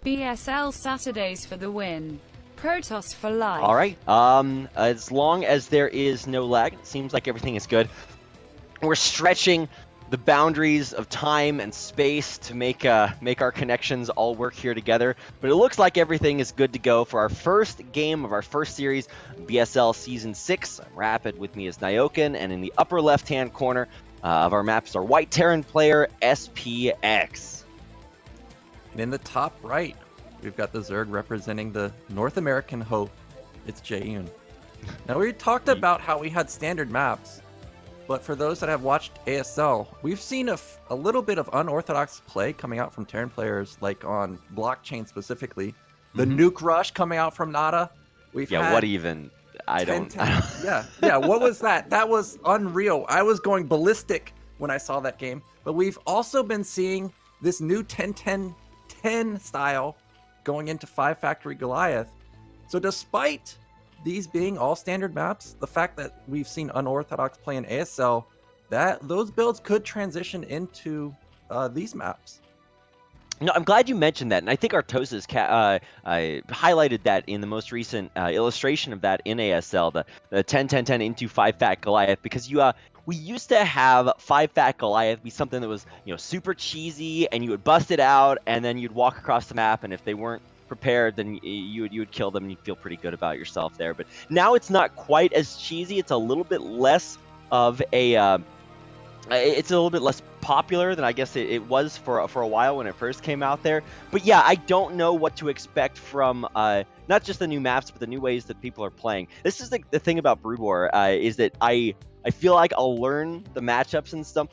BSL Saturdays for the win. Protoss for life. All right. As long as there is no lag, it seems like everything is good. We're stretching the boundaries of time and space to make our connections all work here together. But it looks like everything is good to go for our first game of our first series, BSL Season 6. I'm Rapid, with me is Jaeyun, and in the upper left-hand corner of our map is our White Terran player, SPX. And in the top right, we've got the Zerg representing the North American hope. It's Jaeyun. Now, we talked about how we had standard maps, but for those that have watched ASL, we've seen a little bit of unorthodox play coming out from Terran players, like on blockchain specifically. The nuke rush coming out from Nada. What even? I don't. Yeah. What was that? That was unreal. I was going ballistic when I saw that game. But we've also been seeing this new 10-10-10 style going into 5 Factory Goliath. So despite these being all standard maps, the fact that we've seen unorthodox play in ASL, that those builds could transition into these maps. No, I'm glad you mentioned that, and I think Artosa's highlighted that in the most recent illustration of that in ASL, the 10-10-10 into 5 Fat Goliath, because we used to have 5 Fat Goliath be something that was super cheesy, and you would bust it out, and then you'd walk across the map, and if they weren't prepared, then you would kill them, and you'd feel pretty good about yourself there. But now it's not quite as cheesy. It's a little bit less of a it's a little bit less popular than I guess it was for a while when it first came out there. But yeah, I don't know what to expect from not just the new maps, but the new ways that people are playing. This is the thing about Brood War, is that I feel like I'll learn the matchups and stuff,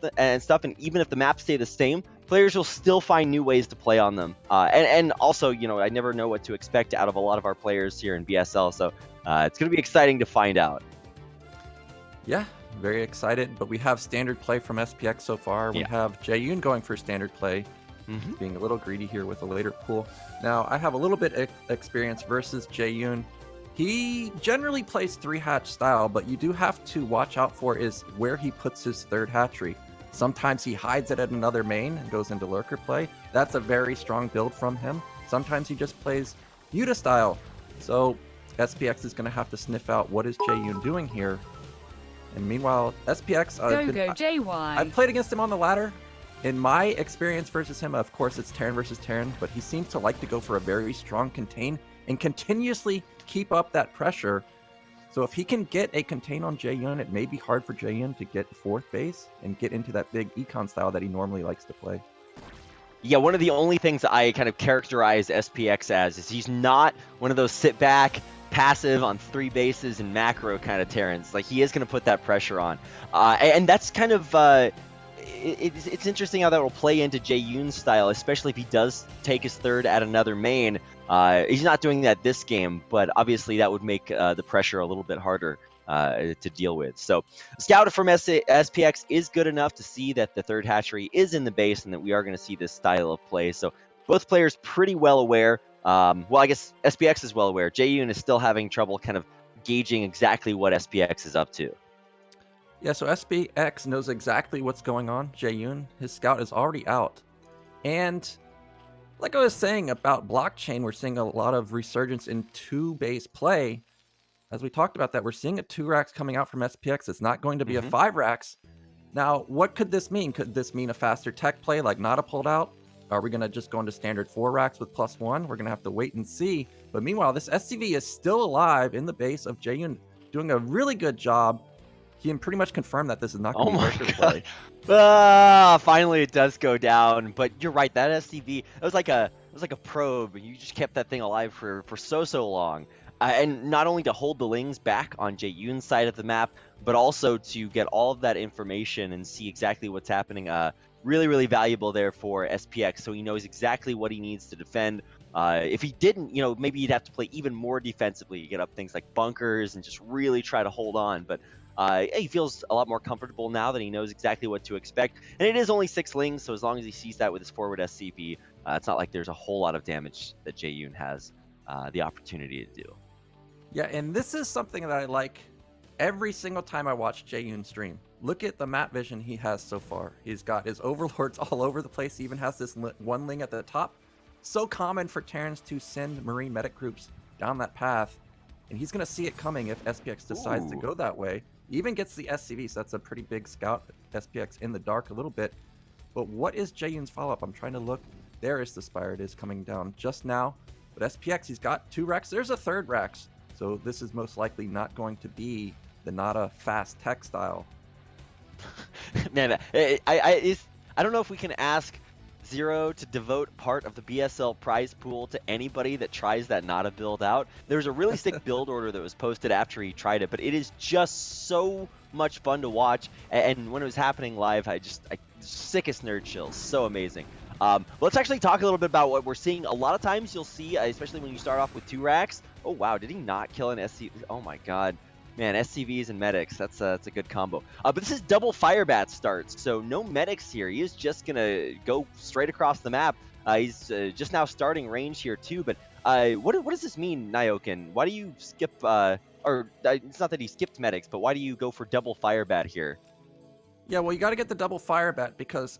and even if the maps stay the same, players will still find new ways to play on them. And also, I never know what to expect out of a lot of our players here in BSL, so it's going to be exciting to find out. Yeah, very excited, but we have standard play from SPX so far. We have Jaeyun going for standard play, being a little greedy here with a later pool. Now, I have a little bit experience versus Jaeyun. He generally plays 3-hatch style, but you do have to watch out for is where he puts his 3rd hatchery. Sometimes he hides it at another main and goes into lurker play. That's a very strong build from him. Sometimes he just plays Yuta style. So SPX is going to have to sniff out what is Jaeyun doing here. And meanwhile, SPX, I've played against him on the ladder. In my experience versus him, of course, it's Terran versus Terran, but he seems to like to go for a very strong contain and continuously keep up that pressure. So if he can get a contain on Jaeyun, it may be hard for Jaeyun to get 4th base and get into that big econ style that he normally likes to play. Yeah, one of the only things I kind of characterize SPX as is he's not one of those sit back, passive on 3 bases and macro kind of Terrans. Like, he is going to put that pressure on. And that's kind of... it's interesting how that will play into Jaeyun's style, especially if he does take his 3rd at another main. He's not doing that this game, but obviously that would make the pressure a little bit harder to deal with. So Scout from SPX is good enough to see that the 3rd hatchery is in the base and that we are going to see this style of play. So both players pretty well aware. Well, I guess SPX is well aware. Jaeyun is still having trouble kind of gauging exactly what SPX is up to. Yeah, so SPX knows exactly what's going on. Jaeyun, his scout is already out. And like I was saying about blockchain, we're seeing a lot of resurgence in 2-base play. As we talked about that, we're seeing a 2 racks coming out from SPX. It's not going to be a 5 racks. Now, what could this mean? Could this mean a faster tech play like Nada pulled out? Are we going to just go into standard 4 racks with +1? We're going to have to wait and see. But meanwhile, this SCV is still alive in the base of Jaeyun, doing a really good job. He can pretty much confirm that this is not going to be lurker play. Finally it does go down. But you're right, that SCV, it was like a probe. You just kept that thing alive for so long. And not only to hold the Lings back on Jaeyun's side of the map, but also to get all of that information and see exactly what's happening. Really valuable there for SPX, so he knows exactly what he needs to defend. If he didn't, maybe he'd have to play even more defensively, get up things like bunkers and just really try to hold on. But he feels a lot more comfortable now that he knows exactly what to expect. And it is only 6 Lings, so as long as he sees that with his forward SCV, it's not like there's a whole lot of damage that Jaeyun has the opportunity to do. Yeah, and this is something that I like every single time I watch Jaeyun stream. Look at the map vision he has so far. He's got his overlords all over the place. He even has this 1 Ling at the top. so common for Terrans to send Marine medic groups down that path, and he's going to see it coming if SPX decides to go that way. He even gets the SCV, so that's a pretty big scout. SPX in the dark a little bit. But what is Jaeyun's follow-up? I'm trying to look. There is the Spire. It is coming down just now. But SPX, he's got 2 Rex. There's a 3rd Rex. So this is most likely not going to be the Nada fast tech style. Man, I don't know if we can ask Zero to devote part of the BSL prize pool to anybody that tries that Nada build out. There's a really sick build order that was posted after he tried it, but it is just so much fun to watch. And when it was happening live, sickest nerd chills. So amazing. Let's actually talk a little bit about what we're seeing. A lot of times you'll see, especially when you start off with 2 racks. Oh wow, did he not kill an SC? Oh my god. Man, SCVs and medics, that's a good combo. But this is double Firebat starts, so no medics here. He is just going to go straight across the map. He's just now starting range here too, but what does this mean, Nyoken? Why do you skip, it's not that he skipped medics, but why do you go for double Firebat here? Yeah, well, you got to get the double Firebat because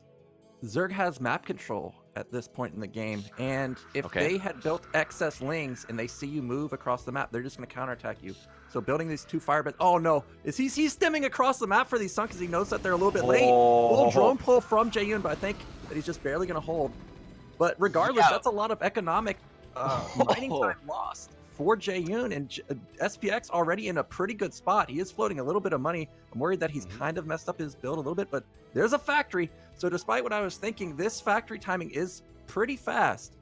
Zerg has map control at this point in the game, and if they had built excess lings and they see you move across the map, they're just going to counterattack you. So building these 2 Firebats, oh no, he's stemming across the map for these Sun because he knows that they're a little bit late. Full drone pull from Jaeyun, but I think that he's just barely going to hold. But regardless, that's a lot of economic mining time lost for Jaeyun, and SPX already in a pretty good spot. He is floating a little bit of money. I'm worried that he's kind of messed up his build a little bit, but there's a factory. So despite what I was thinking, this factory timing is pretty fast.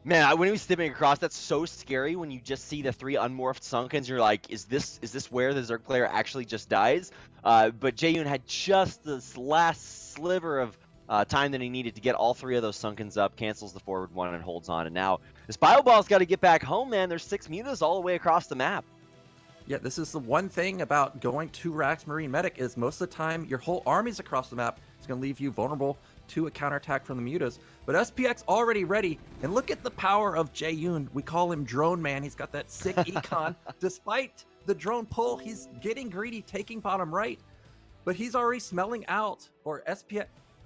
Man, when he was stepping across, that's so scary when you just see the 3 unmorphed Sunkens. You're like, is this where the Zerg player actually just dies? But Jaeyun had just this last sliver of time that he needed to get all 3 of those Sunkens up, cancels the forward one, and holds on. And now this Bioball's got to get back home, man. There's 6 mutas all the way across the map. Yeah, this is the one thing about going 2 racks Marine Medic is most of the time your whole army's across the map. It's going to leave you vulnerable to a counterattack from the mutas. But SPX already ready, and look at the power of Jaeyun. We call him Drone Man. He's got that sick econ. Despite the drone pull, he's getting greedy, taking bottom right. But he's already smelling out,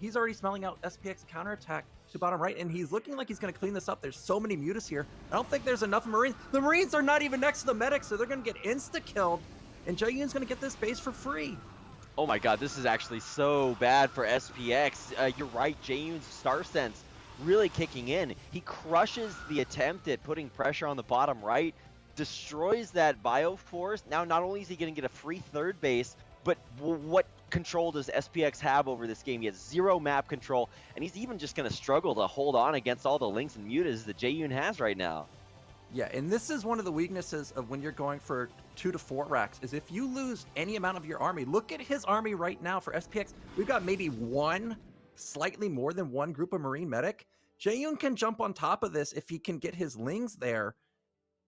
he's already smelling out SPX counterattack to bottom right, and he's looking like he's going to clean this up. There's so many mutas here. I don't think there's enough Marines. The Marines are not even next to the medics, so they're going to get insta-killed, and Jaeyun's going to get this base for free. Oh my god, this is actually so bad for SPX. You're right, Jaeyun's Star Sense really kicking in. He crushes the attempt at putting pressure on the bottom right, destroys that Bioforce. Now, not only is he going to get a free 3rd base, but what control does SPX have over this game? He has 0 map control, and he's even just going to struggle to hold on against all the links and mutas that Jaeyun has right now. Yeah, and this is one of the weaknesses of when you're going for 2 to 4 racks, is if you lose any amount of your army. Look at his army right now for SPX. We've got maybe slightly more than 1 group of Marine Medic. Jaeyun can jump on top of this if he can get his lings there.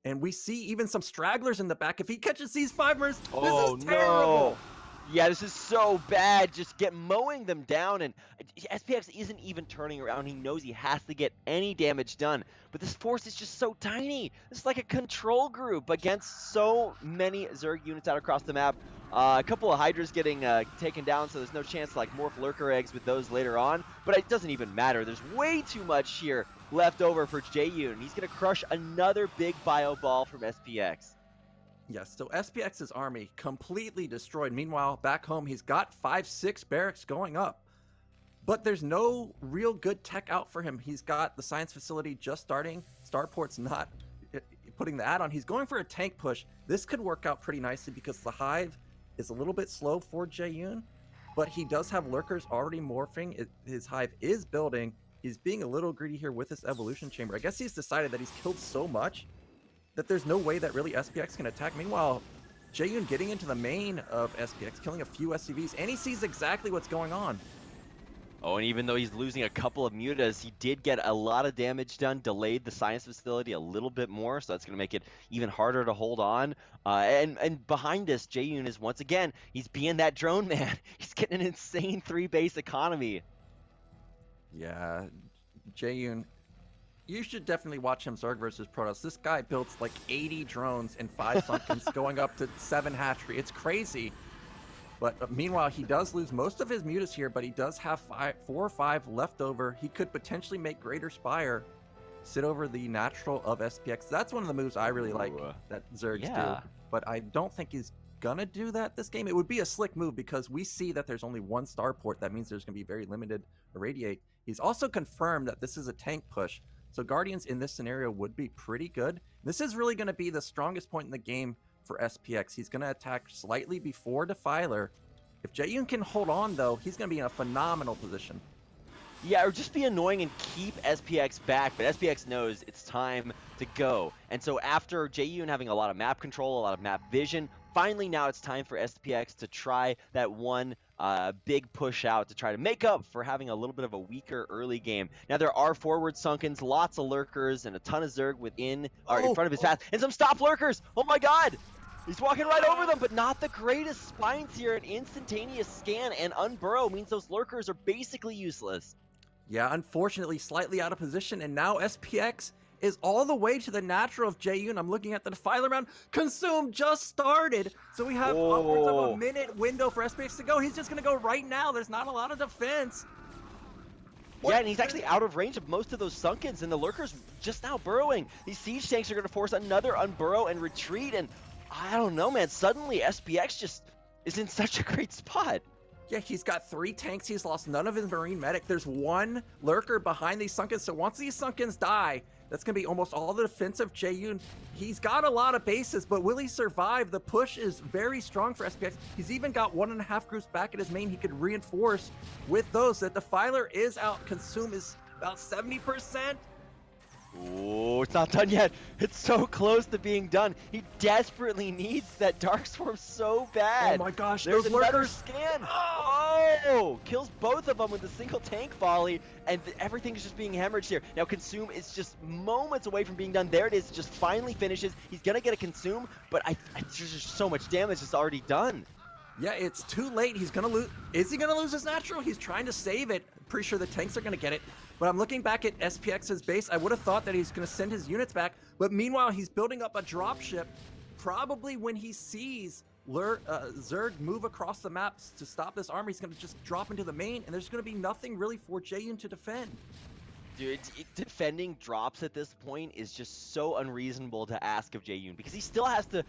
And we see even some stragglers in the back. If he catches these 5 Marines, this is terrible. No. Yeah, this is so bad. Just mowing them down, and SPX isn't even turning around. He knows he has to get any damage done, but this force is just so tiny. This is like a control group against so many Zerg units out across the map. A couple of Hydras getting taken down, so there's no chance to morph lurker eggs with those later on, but it doesn't even matter. There's way too much here left over for Jaeyun. He's going to crush another big bio ball from SPX. Yes, so SPX's army completely destroyed. Meanwhile, back home, he's got 5-6 barracks going up. But there's no real good tech out for him. He's got the science facility just starting. Starport's not putting the add-on. He's going for a tank push. This could work out pretty nicely because the hive is a little bit slow for Jaeyun, but he does have lurkers already morphing. His hive is building. He's being a little greedy here with this evolution chamber. I guess he's decided that he's killed so much that there's no way that really SPX can attack. Meanwhile, Jaeyun getting into the main of SPX, killing a few SCVs, and he sees exactly what's going on. Oh, and even though he's losing a couple of mutas, he did get a lot of damage done, delayed the science facility a little bit more, so that's going to make it even harder to hold on. And behind us, Jaeyun is once again, he's being that drone man. He's getting an insane 3-base economy. Yeah, Jaeyun, you should definitely watch him Zerg versus Protoss. This guy builds like 80 drones and 5 Sunkens, going up to 7 hatchery. It's crazy. But meanwhile, he does lose most of his mutas here, but he does have 4 or 5 left over. He could potentially make Greater Spire sit over the natural of SPX. That's one of the moves I really like Ooh. that Zergs Yeah. do. But I don't think he's gonna do that this game. It would be a slick move because we see that there's only one starport. That means there's gonna be very limited irradiate. He's also confirmed that this is a tank push. So Guardians in this scenario would be pretty good. This is really gonna be the strongest point in the game for SPX. He's gonna attack slightly before Defiler. If Jaeyun can hold on though, he's gonna be in a phenomenal position. Yeah, or just be annoying and keep SPX back, but SPX knows it's time to go. And so after Jaeyun having a lot of map control, a lot of map vision, finally now it's time for SPX to try that one big push out to try to make up for having a little bit of a weaker early game. Now there are forward sunkens, lots of lurkers, and a ton of Zerg within or in front of his path, and some stop lurkers! Oh my god! He's walking right over them, but not the greatest spines here. An instantaneous scan and unburrow means those lurkers are basically useless. Yeah, unfortunately, slightly out of position, and now SPX is all the way to the natural of Jaeyun. I'm looking at the Defiler round. Consume just started, so we have upwards of a minute window for SPX to go. He's just going to go right now. There's not a lot of defense. Yeah, and he's actually out of range of most of those sunkens, and the lurkers just now burrowing. These siege tanks are going to force another unburrow and retreat, and I don't know, man. Suddenly, SPX just is in such a great spot. Yeah, he's got 3 tanks. He's lost none of his Marine Medic. There's one lurker behind these Sunkens. So once these Sunkens die, that's going to be almost all the defensive Jaeyun. He's got a lot of bases, but will he survive? The push is very strong for SPX. He's even got 1.5 groups back at his main. He could reinforce with those. That Defiler is out. Consume is about 70%. Oh, it's not done yet. It's so close to being done. He desperately needs that Dark Swarm so bad. Oh my gosh, there's those another lurkers. scan. Oh, kills both of them with a single tank volley, and everything's just being hemorrhaged here. Now, Consume is just moments away from being done. There it is, just finally finishes. He's gonna get a Consume, but there's just so much damage that's already done. Yeah, it's too late. He's gonna lose. Is he gonna lose his natural? He's trying to save it. Pretty sure the tanks are gonna get it. But I'm looking back at SPX's base. I would have thought that he's gonna send his units back. But meanwhile, he's building up a dropship. Probably when he sees Zerg move across the maps to stop this army, he's gonna just drop into the main, and there's gonna be nothing really for Jaeyun to defend. Dude, defending drops at this point is just so unreasonable to ask of Jaeyun because he still has to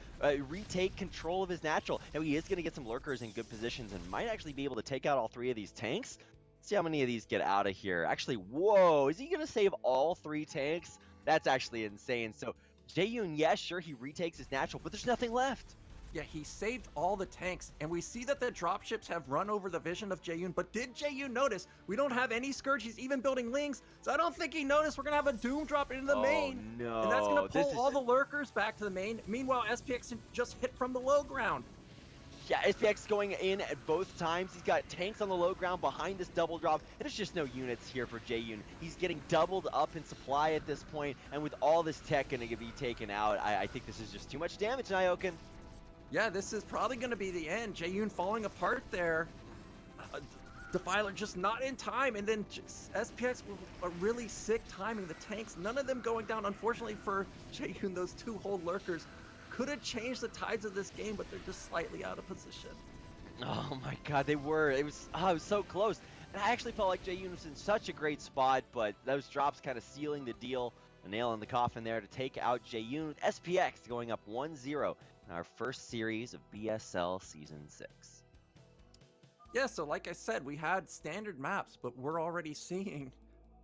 retake control of his natural. Now, he is going to get some lurkers in good positions and might actually be able to take out all 3 of these tanks. Let's see how many of these get out of here. Actually, whoa, is he going to save all 3 tanks? That's actually insane. So, Jaeyun, yes, sure, he retakes his natural, but there's nothing left. Yeah, he saved all the tanks, and we see that the dropships have run over the vision of Jaeyun, but did Jaeyun notice? We don't have any Scourge, he's even building Lings, so I don't think he noticed we're going to have a Doom drop into the main. No. And that's going to pull all the lurkers back to the main. Meanwhile, SPX just hit from the low ground. Yeah, SPX going in at both times. He's got tanks on the low ground behind this double drop, and there's just no units here for Jaeyun. He's getting doubled up in supply at this point, and with all this tech going to be taken out, I think this is just too much damage, Nyoken. Yeah, this is probably going to be the end. Jaeyun falling apart there. Defiler just not in time, and then SPX with a really sick timing. The tanks, none of them going down. Unfortunately for Jaeyun, those 2 whole lurkers could have changed the tides of this game, but they're just slightly out of position. Oh my god, they were. It was so close. And I actually felt like Jaeyun was in such a great spot, but those drops kind of sealing the deal. A nail in the coffin there to take out Jaeyun. SPX going up 1-0 in our first series of BSL Season 6. Yeah, so like I said, we had standard maps, but we're already seeing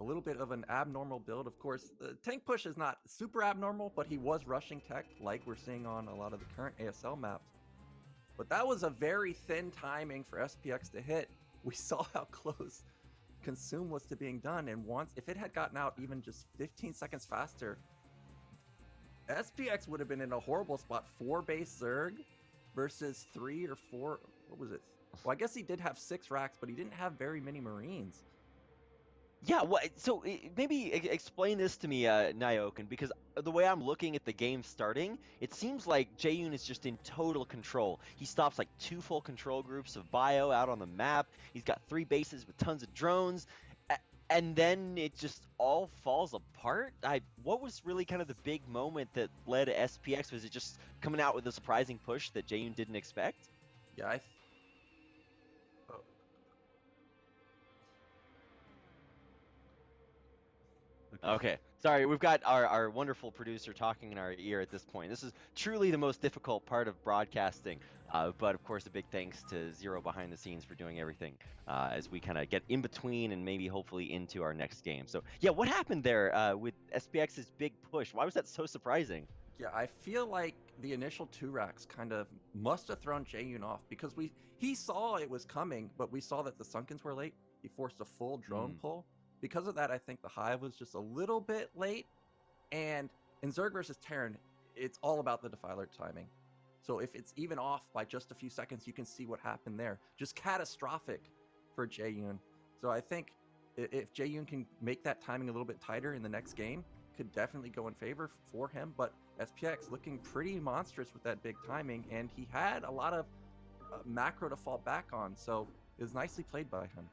a little bit of an abnormal build. Of course, the tank push is not super abnormal, but he was rushing tech like we're seeing on a lot of the current ASL maps. But that was a very thin timing for SPX to hit. We saw how close Consume was to being done, and once if it had gotten out even just 15 seconds faster, SPX would have been in a horrible spot. 4 base Zerg versus 3 or 4, what was it? Well, I guess he did have 6 racks, but he didn't have very many Marines. Yeah, so maybe explain this to me, Nyoken, because the way I'm looking at the game starting, it seems like Jaeyun is just in total control. He stops like 2 full control groups of bio out on the map. He's got 3 bases with tons of drones, and then it just all falls apart. What was really kind of the big moment that led to SPX? Was it just coming out with a surprising push that Jaeyun didn't expect? Yeah, Okay, Sorry, we've got our wonderful producer talking in our ear at this point. This is truly the most difficult part of broadcasting. But of course, a big thanks to Zero behind the scenes for doing everything as we kind of get in between and maybe hopefully into our next game. So yeah, what happened there with SPX's big push? Why was that so surprising? Yeah, I feel like the initial 2 racks kind of must have thrown Jaeyun off because he saw it was coming, but we saw that the Sunkens were late. He forced a full drone pull. Because of that, I think the Hive was just a little bit late. And in Zerg versus Terran, it's all about the Defiler timing. So if it's even off by just a few seconds, you can see what happened there. Just catastrophic for Jaeyun. So I think if Jaeyun can make that timing a little bit tighter in the next game, could definitely go in favor for him. But SPX looking pretty monstrous with that big timing, and he had a lot of macro to fall back on. So it was nicely played by him.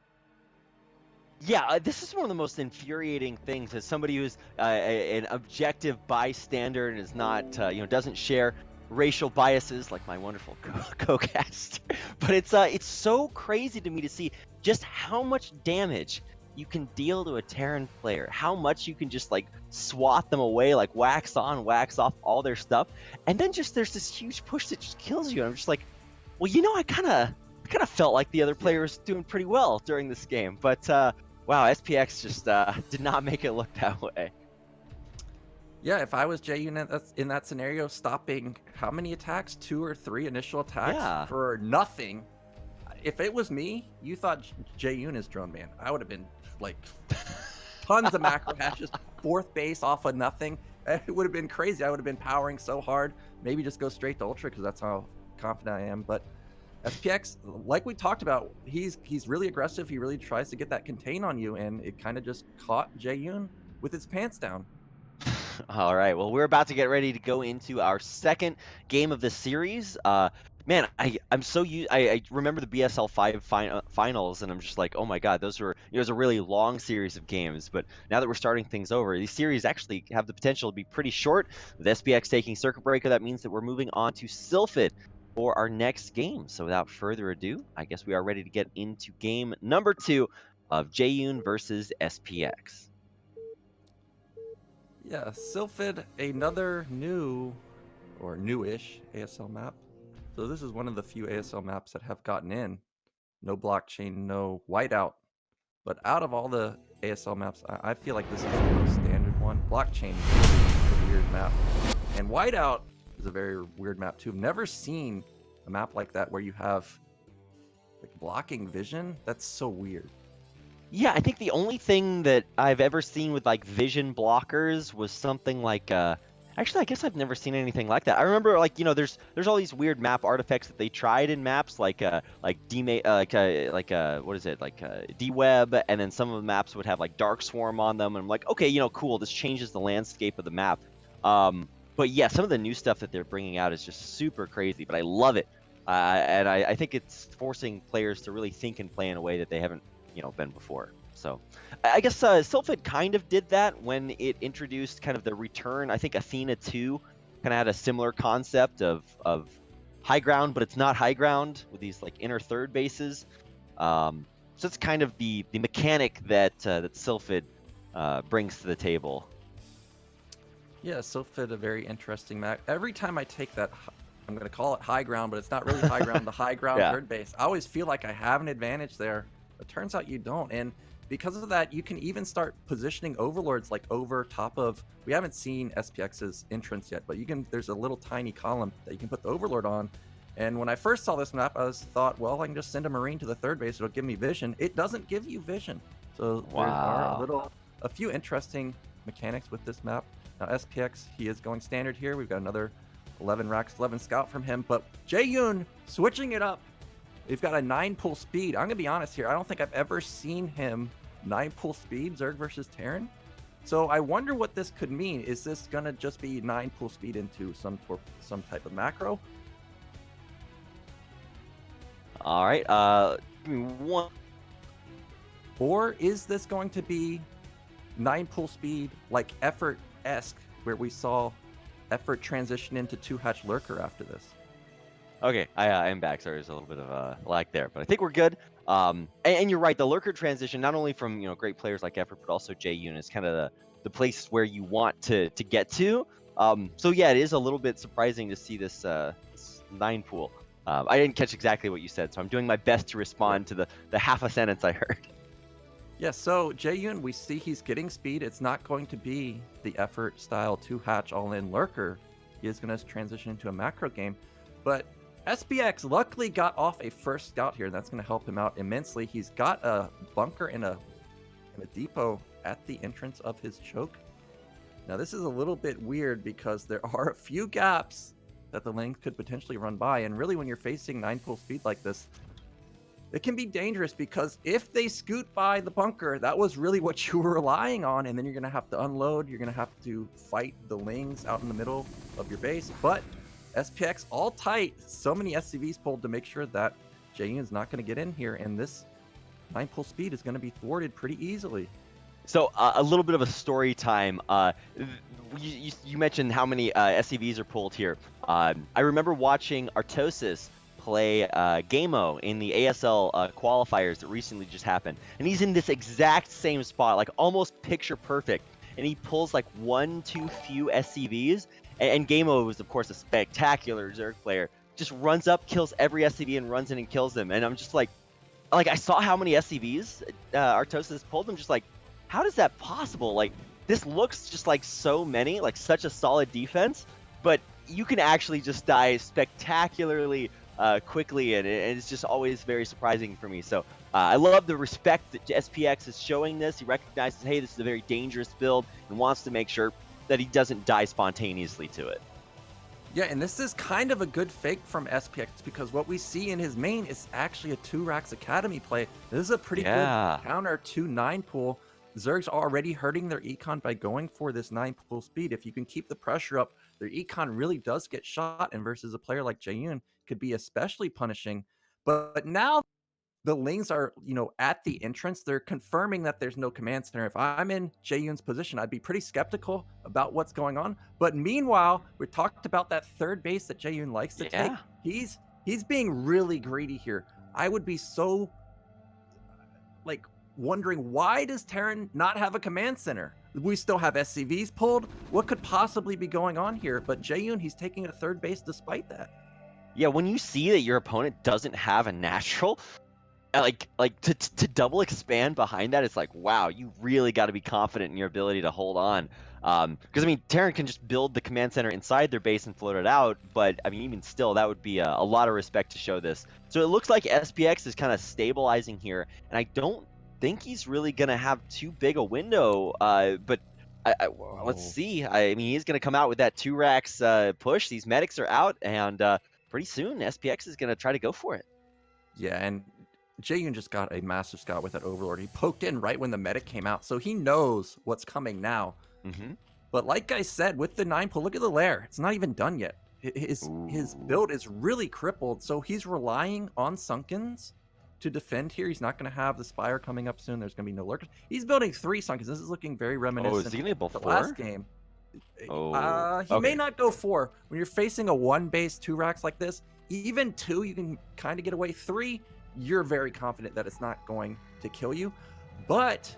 Yeah, this is one of the most infuriating things as somebody who's an objective bystander and is not, doesn't share racial biases like my wonderful co-cast. But it's so crazy to me to see just how much damage you can deal to a Terran player, how much you can just like swat them away, like wax on, wax off all their stuff, and then just there's this huge push that just kills you. And I'm just like, well, I kind of felt like the other player was doing pretty well during this game, but. Wow, SPX just did not make it look that way. Yeah, if I was Jaeyun in that scenario, stopping how many attacks? 2 or 3 initial attacks for nothing. If it was me, you thought Jaeyun is drone man. I would have been like tons of macro hatches, 4th base off of nothing. It would have been crazy. I would have been powering so hard. Maybe just go straight to Ultra because that's how confident I am. But SPX, like we talked about, he's really aggressive. He really tries to get that contain on you, and it kind of just caught Jaeyun with his pants down. All right, well, we're about to get ready to go into our second game of the series. Man, I'm so used. I remember the BSL5 finals, and I'm just like, oh my god, those were it was a really long series of games. But now that we're starting things over, these series actually have the potential to be pretty short. With SPX taking circuit breaker, that means that we're moving on to Sylphid for our next game. So without further ado, I guess we are ready to get into game number 2 of Jaeyun versus SPX. Yeah, Sylphid, another new or newish ASL map. So this is one of the few ASL maps that have gotten in. No blockchain, no whiteout. But out of all the ASL maps, I feel like this is the most standard one. Blockchain is a weird map. And whiteout is a very weird map too. I've never seen a map like that where you have like blocking vision. That's so weird. Yeah, I think the only thing that I've ever seen with like vision blockers was something like actually I guess I've never seen anything like that. I remember like there's all these weird map artifacts that they tried in maps like what is it? Like D-Web, and then some of the maps would have like Dark Swarm on them, and I'm like, okay, cool, this changes the landscape of the map. But yeah, some of the new stuff that they're bringing out is just super crazy, but I love it. And I think it's forcing players to really think and play in a way that they haven't, been before. So I guess Sylphid kind of did that when it introduced kind of the return. I think Athena 2 kind of had a similar concept of high ground, but it's not high ground with these like inner third bases. So it's kind of the mechanic that Sylphid brings to the table. Yeah, Sylphid, a very interesting map. Every time I take that, I'm going to call it high ground, but it's not really high ground, the high ground third base. I always feel like I have an advantage there. It turns out you don't. And because of that, you can even start positioning overlords like over top of, we haven't seen SPX's entrance yet, but there's a little tiny column that you can put the overlord on. And when I first saw this map, I thought, well, I can just send a Marine to the third base. It'll give me vision. It doesn't give you vision. So there are a few interesting mechanics with this map. Now SPX, he is going standard here. We've got another 11 racks, 11 scout from him, but Jaeyun switching it up. We've got a 9 pull speed. I'm gonna be honest here. I don't think I've ever seen him 9 pull speed Zerg versus Terran. So I wonder what this could mean. Is this gonna just be 9 pull speed into some type of macro? All right. Give me one. Or is this going to be 9 pull speed like Effort-esque, where we saw Effort transition into 2-hatch lurker after this? Okay, I am back. Sorry, there's a little bit of a lag there, but I think we're good. And you're right, the lurker transition, not only from great players like Effort, but also Jaeyun, is kind of the place where you want to get to. So yeah, it is a little bit surprising to see this, this 9 pool. I didn't catch exactly what you said, so I'm doing my best to respond to the half a sentence I heard. Yeah, so Jaeyun, we see he's getting speed. It's not going to be the effort style 2-hatch all-in lurker. He is going to transition into a macro game. But SPX luckily got off a first scout here, and that's going to help him out immensely. He's got a bunker and a depot at the entrance of his choke. Now, this is a little bit weird because there are a few gaps that the lane could potentially run by. And really, when you're facing 9 pool speed like this, it can be dangerous because if they scoot by the bunker, that was really what you were relying on. And then you're going to have to unload. You're going to have to fight the lings out in the middle of your base. But SPX all tight. So many SCVs pulled to make sure that Jaeyun's not going to get in here. And this 9 pool speed is going to be thwarted pretty easily. So a little bit of a story time. You mentioned how many SCVs are pulled here. I remember watching Artosis play Gameo in the ASL qualifiers that recently just happened, and he's in this exact same spot, like almost picture perfect, and he pulls like one too few SCVs, and Gameo was of course a spectacular Zerg player, just runs up, kills every SCV, and runs in and kills them, and I'm just like I saw how many SCVs Artosis pulled, I'm just like, how is that possible? Like, this looks just like so many, like such a solid defense, but you can actually just die spectacularly quickly, and it's just always very surprising for me. So I love the respect that SPX is showing this. He recognizes, hey, this is a very dangerous build, and wants to make sure that he doesn't die spontaneously to it. Yeah, and this is kind of a good fake from SPX because what we see in his main is actually a 2-Rax Academy play. This is a pretty good counter to 9 pool. Zerg's already hurting their econ by going for this 9 pool speed. If you can keep the pressure up, their econ really does get shot, and versus a player like Jaeyun could be especially punishing. But now the lings are, at the entrance. They're confirming that there's no command center. If I'm in Jaeyun's position, I'd be pretty skeptical about what's going on. But meanwhile, we talked about that third base that Jaeyun likes to take. He's being really greedy here. I would be so wondering, why does Terran not have a command center? We still have SCVs pulled. What could possibly be going on here? But Jaeyun, he's taking a third base despite that. Yeah, when you see that your opponent doesn't have a natural, to double expand behind that, it's like, wow, you really got to be confident in your ability to hold on. Because I mean, Terran can just build the command center inside their base and float it out, but I mean, even still, that would be a lot of respect to show this. So it looks like SPX is kind of stabilizing here, and I don't think he's really gonna have too big a window. But let's see. I mean, he's gonna come out with that 2-Rax push. These medics are out, and pretty soon SPX is gonna try to go for it. Yeah, and Jaeyun just got a massive scout with that Overlord. He poked in right when the medic came out, so he knows what's coming now. But like I said, with the 9 pull, look at the lair. It's not even done yet. His build is really crippled, so he's relying on Sunkens to defend here. He's not going to have the Spire coming up soon. There's going to be no lurkers. He's building 3 Sunkens. This is looking very reminiscent is he gonna go of the 4? last game. He may not go 4. When you're facing a 1-base 2-Rax like this, even 2, you can kind of get away. 3, you're very confident that it's not going to kill you. But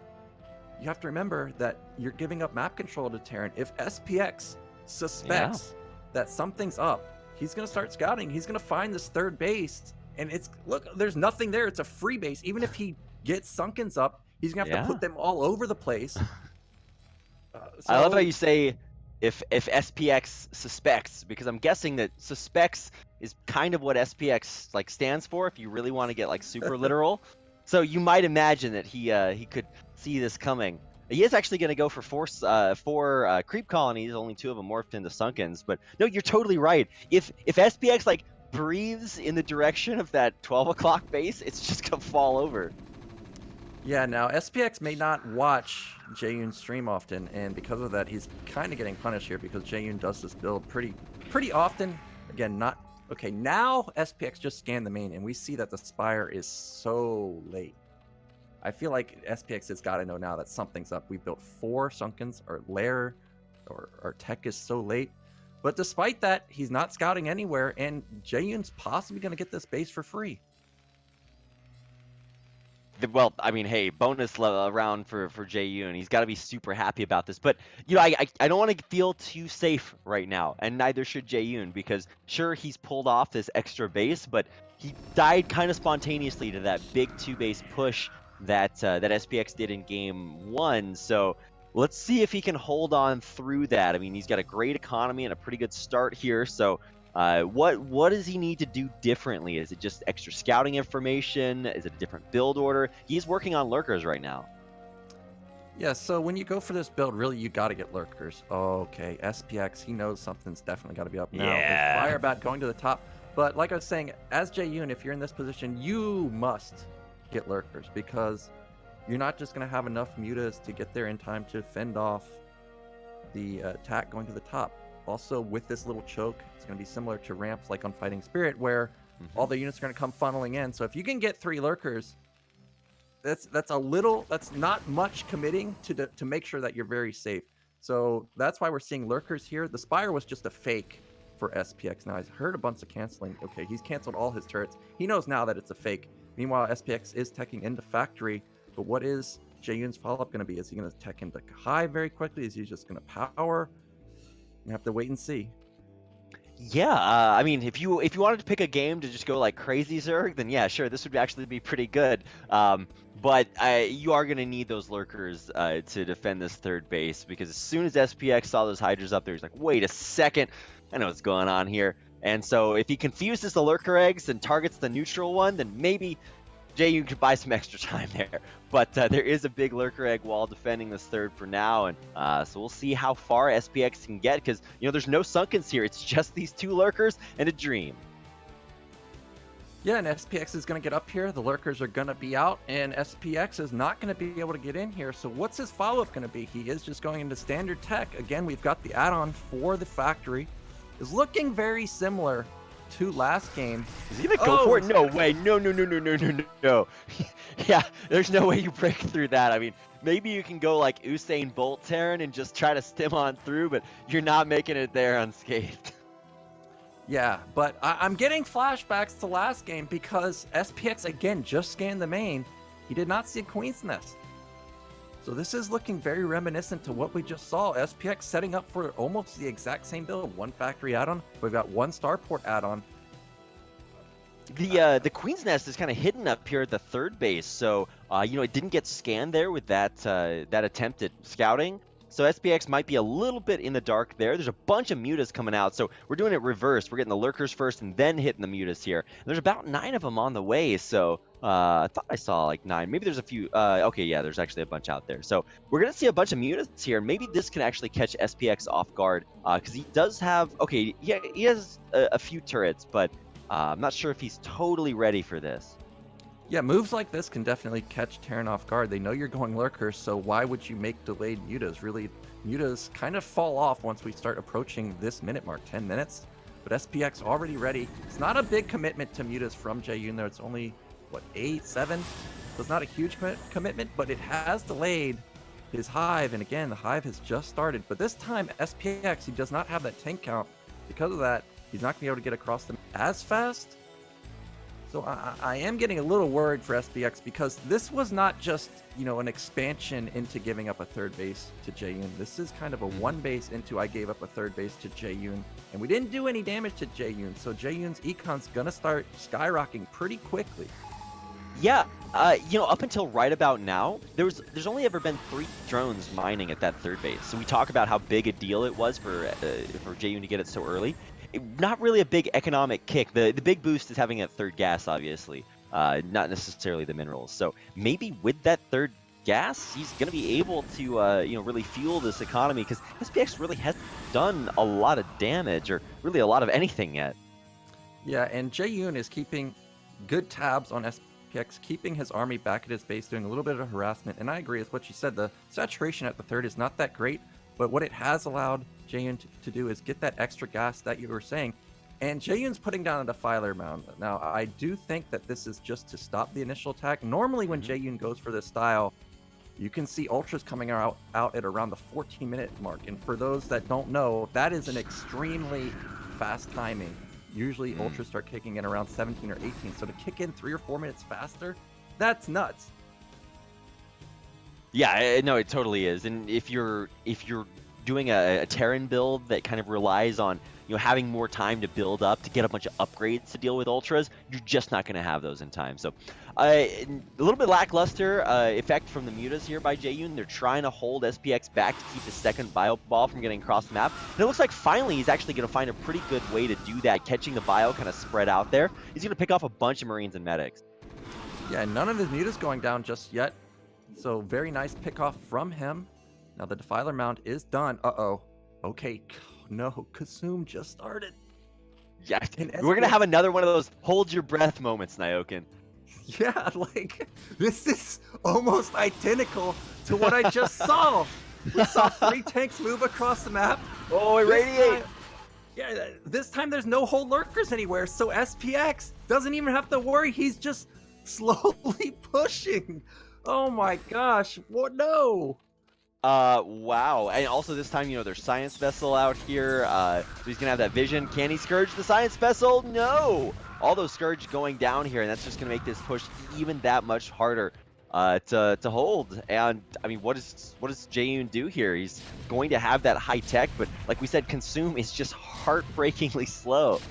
you have to remember that you're giving up map control to Terran. If SPX suspects that something's up, he's going to start scouting. He's going to find this third base. And look, there's nothing there. It's a free base. Even if he gets Sunkens up, he's going to have to put them all over the place. I love how you say if SPX suspects, because I'm guessing that suspects is kind of what SPX stands for, if you really want to get super literal. So you might imagine that he could see this coming. He is actually going to go for four creep colonies. Only 2 of them morphed into Sunkens. But no, you're totally right. If SPX breathes in the direction of that 12 o'clock base, it's just gonna fall over. Yeah, now SPX may not watch Jaeyun stream often, and because of that, he's kind of getting punished here because Jaeyun does this build pretty often. Again, not okay. Now SPX just scanned the main, and we see that the Spire is so late. I feel like SPX has got to know now that something's up. We built 4 Sunkens. Our lair, or our tech is so late. But despite that, he's not scouting anywhere, and Jaeyun's possibly going to get this base for free. Well, I mean, hey, bonus round for Jaeyun. He's got to be super happy about this. But you know, I don't want to feel too safe right now, and neither should Jaeyun, because sure, he's pulled off this extra base, but he died kind of spontaneously to that big 2-base push that SPX did in game 1. So let's see if he can hold on through that. I mean, he's got a great economy and a pretty good start here. So what does he need to do differently? Is it just extra scouting information? Is it a different build order? He's working on lurkers right now. Yeah, so when you go for this build, really, you got to get lurkers. Okay, SPX, he knows something's definitely got to be up now. Yeah. With Firebat going to the top. But like I was saying, as Jaeyun, if you're in this position, you must get lurkers, because you're not just going to have enough mutas to get there in time to fend off the attack going to the top. Also, with this little choke, it's going to be similar to ramps like on Fighting Spirit, where all the units are going to come funneling in. So if you can get 3 lurkers, that's not much committing to make sure that you're very safe. So that's why we're seeing lurkers here. The Spire was just a fake for SPX. Now, I heard a bunch of canceling. Okay, he's canceled all his turrets. He knows now that it's a fake. Meanwhile, SPX is teching into Factory. But what is Jaeyun's follow-up going to be? Is he going to tech into Hive very quickly? Is he just going to power? You have to wait and see. Yeah, I mean, if you wanted to pick a game to just go like crazy Zerg, then yeah, sure, this would actually be pretty good. But you are going to need those lurkers to defend this third base, because as soon as SPX saw those Hydras up there, he's like, wait a second, I know what's going on here. And so if he confuses the lurker eggs and targets the neutral one, then maybe Jaeyun could buy some extra time there. But there is a big lurker egg wall defending this third for now, and so we'll see how far SPX can get, because you know there's no sunkens here. It's just these 2 lurkers and a dream. Yeah, and SPX is going to get up here. The lurkers are going to be out, and SPX is not going to be able to get in here. So what's his follow-up going to be? He is just going into standard tech. Again, we've got the add-on for the Factory. Is looking very similar to last game. Is he gonna go for it? No way. No. Yeah, there's no way you break through that. I mean, maybe you can go like Usain Bolt Terran and just try to stim on through, but you're not making it there unscathed. Yeah, but I'm getting flashbacks to last game, because SPX again just scanned the main. He did not see a Queen's Nest. So this is looking very reminiscent to what we just saw. SPX setting up for almost the exact same build. 1 Factory add-on. We've got 1 Starport add-on. The Queen's Nest is kind of hidden up here at the third base, so you know, it didn't get scanned there with that that attempt at scouting. So SPX might be a little bit in the dark there. There's a bunch of mutas coming out, so we're doing it reversed. We're getting the lurkers first and then hitting the mutas here. And there's about 9 of them on the way, so I thought I saw like 9. Maybe there's a few. Okay, yeah, there's actually a bunch out there. So we're going to see a bunch of mutas here. Maybe this can actually catch SPX off guard, because he does have... Okay, yeah, he has a few turrets, but I'm not sure if he's totally ready for this. Yeah, moves like this can definitely catch Terran off guard. They know you're going lurkers, so why would you make delayed mutas? Really, mutas kind of fall off once we start approaching this minute mark, 10 minutes. But SPX already ready. It's not a big commitment to mutas from Jaeyun there. It's only, what, 8, 7? So it's not a huge commitment, but it has delayed his Hive. And again, the Hive has just started. But this time, SPX, he does not have that tank count. Because of that, he's not going to be able to get across them as fast. So I am getting a little worried for SPX, because this was not just, you know, an expansion into giving up a third base to Jaeyun. This is kind of a 1 base into I gave up a third base to Jaeyun. And we didn't do any damage to Jaeyun. So Jaeyun's econ's going to start skyrocketing pretty quickly. Yeah, you know, up until right about now, there's only ever been 3 drones mining at that third base. So we talk about how big a deal it was for Jaeyun to get it so early. Not really a big economic kick. The big boost is having that third gas, obviously, not necessarily the minerals. So maybe with that third gas, he's going to be able to you know, really fuel this economy, because SPX really hasn't done a lot of damage, or really a lot of anything yet. Yeah, and Jaeyun is keeping good tabs on SPX, keeping his army back at his base, doing a little bit of harassment. And I agree with what you said. The saturation at the third is not that great, but what it has allowed Jaeyun to do is get that extra gas that you were saying. And Jaeyun's putting down a Defiler mound. Now, I do think that this is just to stop the initial attack. Normally, when Jaeyun goes for this style, you can see Ultras coming out at around the 14-minute mark. And for those that don't know, that is an extremely fast timing. Usually, Ultras start kicking in around 17 or 18. So to kick in 3 or 4 minutes faster, that's nuts. Yeah, no, it totally is. And if you're doing a Terran build that kind of relies on having more time to build up to get a bunch of upgrades to deal with ultras, you're just not going to have those in time. So a little bit lackluster effect from the mutas here by Jaeyun. They're trying to hold SPX back to keep the second bio ball from getting across the map. And it looks like finally he's actually going to find a pretty good way to do that, catching the bio kind of spread out there. He's going to pick off a bunch of Marines and medics. Yeah, none of his mutas going down just yet. So very nice pick off from him. Now the Defiler mount is done. Uh-oh. Okay. No, Kasum just started. Yeah, we're going to have another one of those hold your breath moments, Nyokin. Yeah, like, this is almost identical to what I just saw. We saw 3 tanks move across the map. Oh, irradiate! Yeah, this time there's no whole lurkers anywhere, so SPX doesn't even have to worry. He's just slowly pushing. Oh my gosh, what? No! Wow. And also this time, there's Science Vessel out here. He's gonna have that vision. Can he Scourge the Science Vessel? No! All those Scourge going down here, and that's just gonna make this push even that much harder to hold. And I mean, what does Jaeyun do here? He's going to have that high tech, but like we said, Consume is just heartbreakingly slow.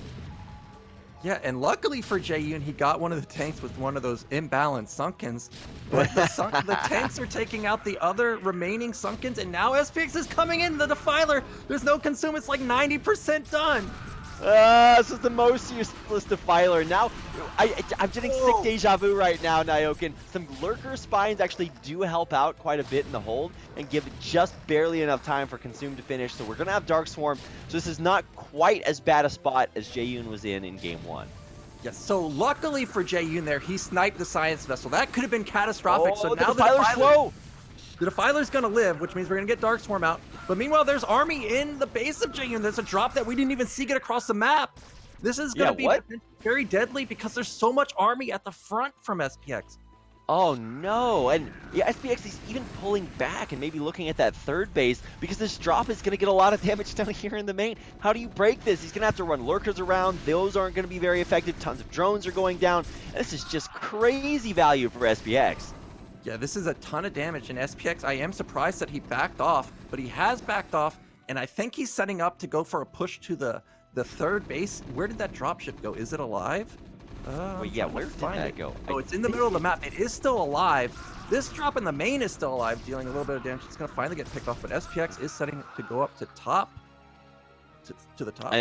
Yeah, and luckily for Jaeyun, he got one of the tanks with one of those imbalanced Sunkens. But the tanks are taking out the other remaining Sunkens, and now SPX is coming in, the Defiler. There's no Consume, it's like 90% done. This is the most useless Defiler. Now, I'm getting sick deja vu right now, Nyokin. Some Lurker Spines actually do help out quite a bit in the hold and give just barely enough time for Consume to finish. So we're going to have Dark Swarm. So this is not quite as bad a spot as Jaeyun was in Game 1. Yes, so luckily for Jaeyun there, he sniped the Science Vessel. That could have been catastrophic. So now the Defiler's slow. The Defiler's going to live, which means we're going to get Dark Swarm out. But meanwhile, there's army in the base of Jaeyun. There's a drop that we didn't even see get across the map. This is going to be very deadly because there's so much army at the front from SPX. Oh no, and yeah, SPX is even pulling back and maybe looking at that third base because this drop is going to get a lot of damage down here in the main. How do you break this? He's going to have to run lurkers around. Those aren't going to be very effective. Tons of drones are going down. This is just crazy value for SPX. Yeah, this is a ton of damage, and SPX, I am surprised that he backed off, but he has backed off, and I think he's setting up to go for a push to the third base. Where did that dropship go? Is it alive? Wait, yeah, where did that go? Oh, it's in the middle of the map. It is still alive. This drop in the main is still alive, dealing a little bit of damage. It's going to finally get picked off, but SPX is setting it to go up to top. To the top.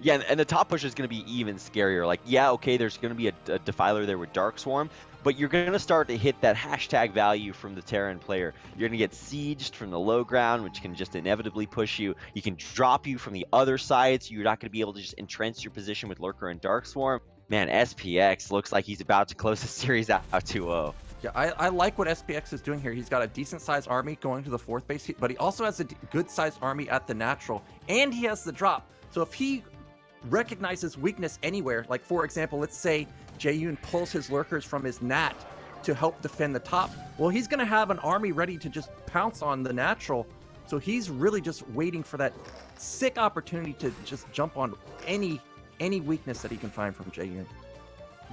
Yeah, and the top push is going to be even scarier. Like, yeah, okay, there's going to be a Defiler there with Dark Swarm, but you're going to start to hit that hashtag value from the Terran player. You're going to get sieged from the low ground, which can just inevitably push you. You can drop you from the other side, so you're not going to be able to just entrench your position with Lurker and Dark Swarm. Man, SPX looks like he's about to close the series out 2-0. Yeah, I like what SPX is doing here. He's got a decent-sized army going to the fourth base, but he also has a good-sized army at the natural, and he has the drop. So if he recognizes weakness anywhere, like, for example, let's say Jaeyun pulls his lurkers from his nat to help defend the top, well, he's going to have an army ready to just pounce on the natural. So he's really just waiting for that sick opportunity to just jump on any weakness that he can find from Jaeyun.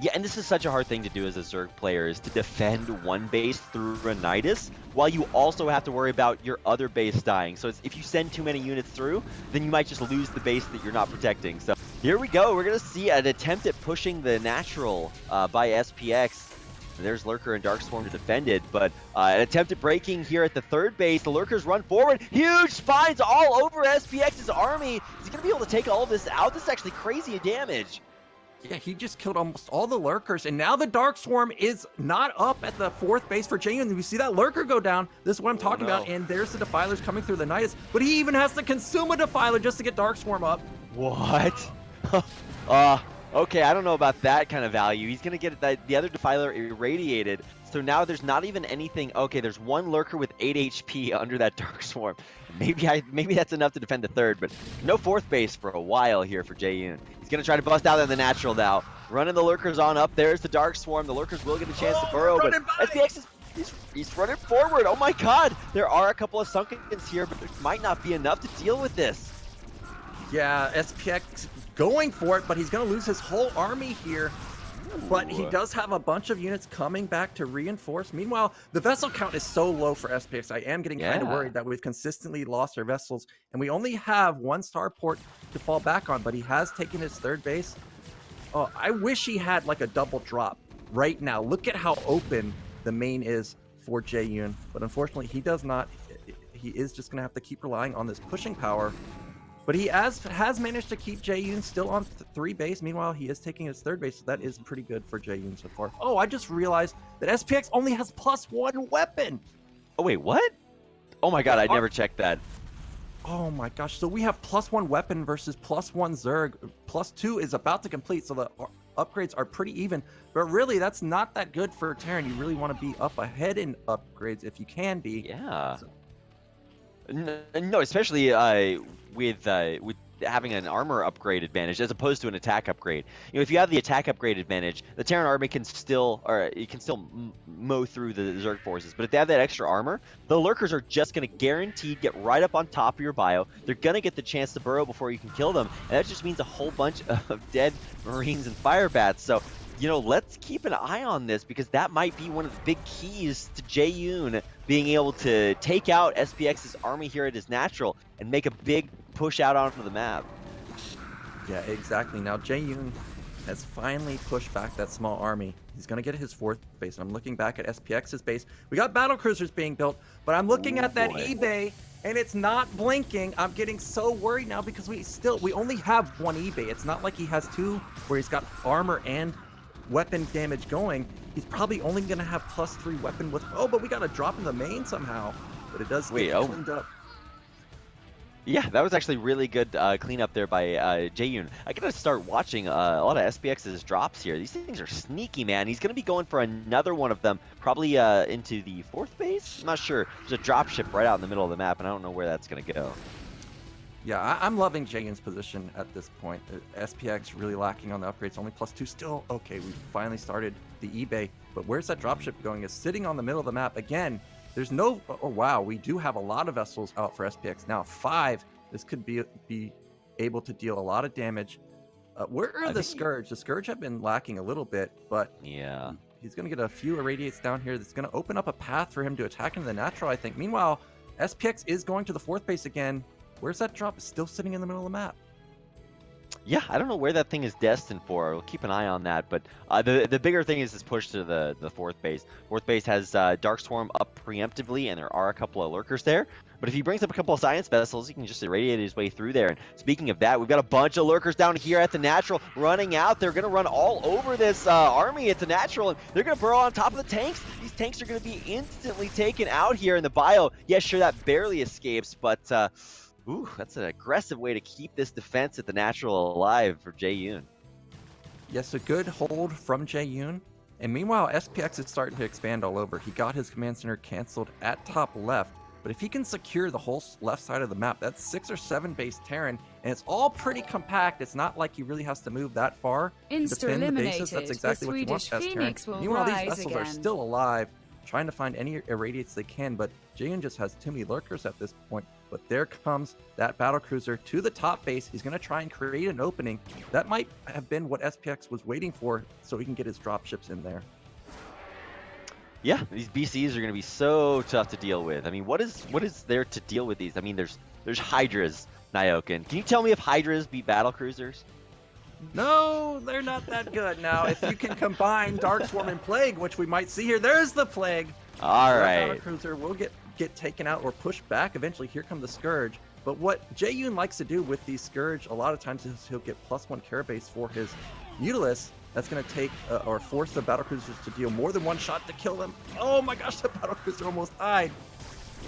Yeah, and this is such a hard thing to do as a Zerg player, is to defend one base through Rhinitis, while you also have to worry about your other base dying. So if you send too many units through, then you might just lose the base that you're not protecting. So here we go. We're going to see an attempt at pushing the natural by SPX. There's Lurker and Dark Swarm to defend it, but an attempt at breaking here at the third base. The Lurkers run forward. Huge spines all over SPX's army. Is he going to be able to take all of this out? This is actually crazy damage. Yeah, he just killed almost all the lurkers, and now the Dark Swarm is not up at the fourth base for Jaeyun. We see that lurker go down. This is what I'm talking about, and there's the Defilers coming through the Nidus, but he even has to consume a Defiler just to get Dark Swarm up. What? Okay, I don't know about that kind of value. He's going to get the other Defiler irradiated, so now there's not even anything. Okay, there's one lurker with 8 HP under that Dark Swarm. Maybe that's enough to defend the third, but no fourth base for a while here for Jaeyun. He's going to try to bust out in the natural now. Running the lurkers on up. There's the Dark Swarm. The lurkers will get a chance to burrow, but SPX he's running forward. Oh my god. There are a couple of Sunkens here, but there might not be enough to deal with this. Yeah, SPX going for it, but he's going to lose his whole army here. But he does have a bunch of units coming back to reinforce. Meanwhile, the vessel count is so low for SPX. I am getting kind of worried that we've consistently lost our vessels, and we only have one starport to fall back on, but he has taken his third base. Oh, I wish he had like a double drop right now. Look at how open the main is for Jaeyun, but unfortunately he does not. He is just going to have to keep relying on this pushing power. But he has managed to keep Jaeyun still on 3 base. Meanwhile, he is taking his third base, so that is pretty good for Jaeyun so far. Oh, I just realized that SPX only has +1 weapon. Oh, wait, what? Oh my god, I never checked that. Oh my gosh, so we have +1 weapon versus +1 Zerg. +2 is about to complete, so the upgrades are pretty even. But really, that's not that good for Terran. You really want to be up ahead in upgrades if you can be. Yeah. So. No, especially with having an armor upgrade advantage as opposed to an attack upgrade. You know, if you have the attack upgrade advantage, the Terran army can still, mow through the Zerg forces. But if they have that extra armor, the lurkers are just going to guaranteed get right up on top of your bio. They're going to get the chance to burrow before you can kill them, and that just means a whole bunch of dead Marines and fire bats. So, you know, let's keep an eye on this because that might be one of the big keys to Jaeyun being able to take out SPX's army here at his natural and make a big push out onto the map. Yeah, exactly. Now Jaeyun has finally pushed back that small army. He's going to get his 4th base. I'm looking back at SPX's base. We got battle cruisers being built, but I'm looking at that eBay and it's not blinking. I'm getting so worried now because we only have 1 eBay. It's not like he has 2 where he's got armor and weapon damage going. He's probably only going to have +3 weapon with... Oh, but we got a drop in the main somehow. But it does get cleaned up. Yeah, that was actually really good cleanup there by Jaeyun. I gotta start watching a lot of SPX's drops here. These things are sneaky, man. He's gonna be going for another one of them, probably into the 4th base? I'm not sure. There's a drop ship right out in the middle of the map, and I don't know where that's gonna go. Yeah, I'm loving Jaeyun's position at this point. SPX really lacking on the upgrades, only +2 still. Okay, we finally started the eBay, but where's that dropship going? It's sitting on the middle of the map. Again, there's no... Oh, wow, we do have a lot of vessels out for SPX. Now, 5. This could be able to deal a lot of damage. Where are the Scourge? The Scourge have been lacking a little bit, but yeah, he's going to get a few irradiates down here. That's going to open up a path for him to attack into the natural, I think. Meanwhile, SPX is going to the 4th base again. Where's that drop? It's still sitting in the middle of the map. Yeah, I don't know where that thing is destined for. We'll keep an eye on that. But the bigger thing is this push to the 4th base. 4th base has Dark Swarm up preemptively, and there are a couple of lurkers there. But if he brings up a couple of science vessels, he can just irradiate his way through there. And speaking of that, we've got a bunch of lurkers down here at the natural running out. They're going to run all over this army at the natural, and they're going to burrow on top of the tanks. These tanks are going to be instantly taken out here in the bio. Yeah, sure, that barely escapes, but... ooh, that's an aggressive way to keep this defense at the natural alive for Jaeyun. Yes, a good hold from Jaeyun. And meanwhile, SPX is starting to expand all over. He got his command center canceled at top left. But if he can secure the whole left side of the map, that's 6 or 7 base Terran. And it's all pretty compact. It's not like he really has to move that far to defend the bases. That's exactly what you want as Terran. Meanwhile, these vessels are still alive, trying to find any irradiates they can. But Jaeyun just has too many lurkers at this point. But there comes that battlecruiser to the top base. He's going to try and create an opening. That might have been what SPX was waiting for, so he can get his dropships in there. Yeah, these BCs are going to be so tough to deal with. I mean, what is there to deal with these? I mean, there's Hydras, Nyoken. Can you tell me if Hydras beat battlecruisers? No, they're not that good. Now, if you can combine Dark Swarm and Plague, which we might see here, there's the Plague. All right. Battlecruiser will get taken out or pushed back. Eventually, here come the Scourge. But what Jaeyun likes to do with these Scourge a lot of times is he'll get +1 care base for his Mutalisk. That's going to take or force the battlecruisers to deal more than 1 shot to kill them. Oh my gosh, the battlecruiser almost died.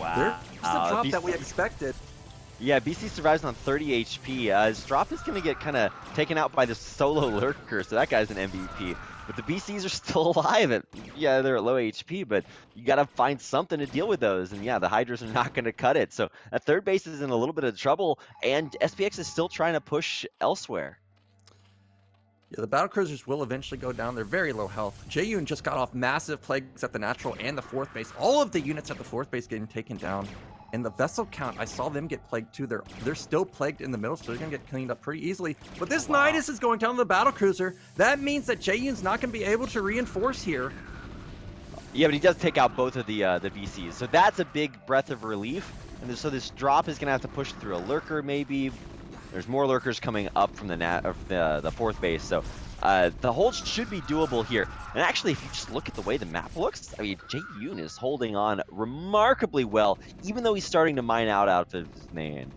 Wow. There's the drop that we expected. Yeah, BC survives on 30 HP. His drop is going to get kind of taken out by the solo lurker, so that guy's an MVP. But the BCs are still alive. Yeah, they're at low HP, but you got to find something to deal with those. And yeah, the Hydras are not going to cut it. So that 3rd base is in a little bit of trouble, and SPX is still trying to push elsewhere. Yeah, the battlecruisers will eventually go down. They're very low health. Jaeyun just got off massive plagues at the natural and the 4th base. All of the units at the 4th base getting taken down. And the vessel count, I saw them get plagued too. They're still plagued in the middle, so they're gonna get cleaned up pretty easily. But this Nidus is going down the battlecruiser. That means that Jaeyun's not gonna be able to reinforce here. Yeah, but he does take out both of the VCs, so that's a big breath of relief. And so this drop is gonna have to push through a lurker, maybe. There's more lurkers coming up from the fourth base, so the hold should be doable here. And actually, if you just look at the way the map looks, I mean, Jaeyun is holding on remarkably well, even though he's starting to mine out of his main.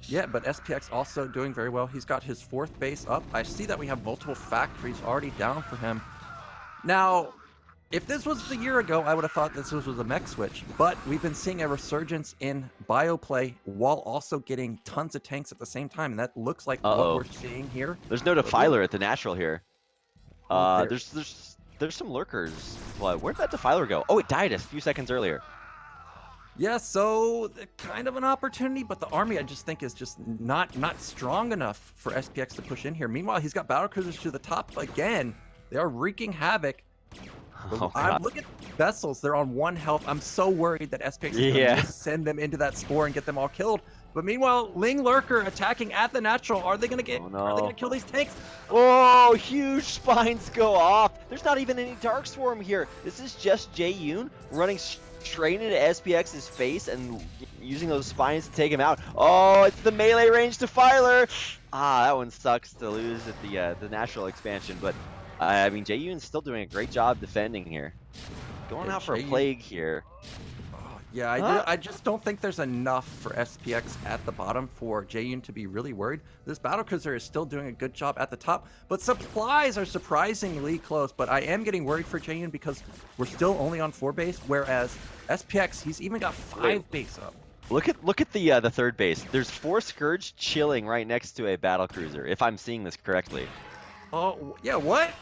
Yeah, but SPX also doing very well. He's got his fourth base up. I see that we have multiple factories already down for him. Now, if this was a year ago, I would have thought this was a mech switch, but we've been seeing a resurgence in bioplay while also getting tons of tanks at the same time, and that looks like what we're seeing here. There's no Defiler at the natural here. Oh, There's some lurkers. Well, where'd that Defiler go? Oh, it died a few seconds earlier. Yeah, so kind of an opportunity, but the army I just think is just not strong enough for SPX to push in here. Meanwhile, he's got battlecruisers to the top again. They are wreaking havoc. Look at vessels. They're on 1 health. I'm so worried that SPX is going to send them into that spore and get them all killed. But meanwhile, Ling Lurker attacking at the natural. Are they going to get? Are they going to kill these tanks? Oh, huge spines go off. There's not even any Dark Swarm here. This is just Jaeyun running straight into SPX's face and using those spines to take him out. Oh, it's the melee range Defiler. That one sucks to lose at the natural expansion, but I mean, Jaeyun's still doing a great job defending here. Going out for a plague here. Oh, yeah, I just don't think there's enough for SPX at the bottom for Jaeyun to be really worried. This battlecruiser is still doing a good job at the top, but supplies are surprisingly close. But I am getting worried for Jaeyun because we're still only on 4 base, whereas SPX, he's even got 5 base up. Look at the third base. There's 4 Scourge chilling right next to a battlecruiser, if I'm seeing this correctly. Oh, yeah, what?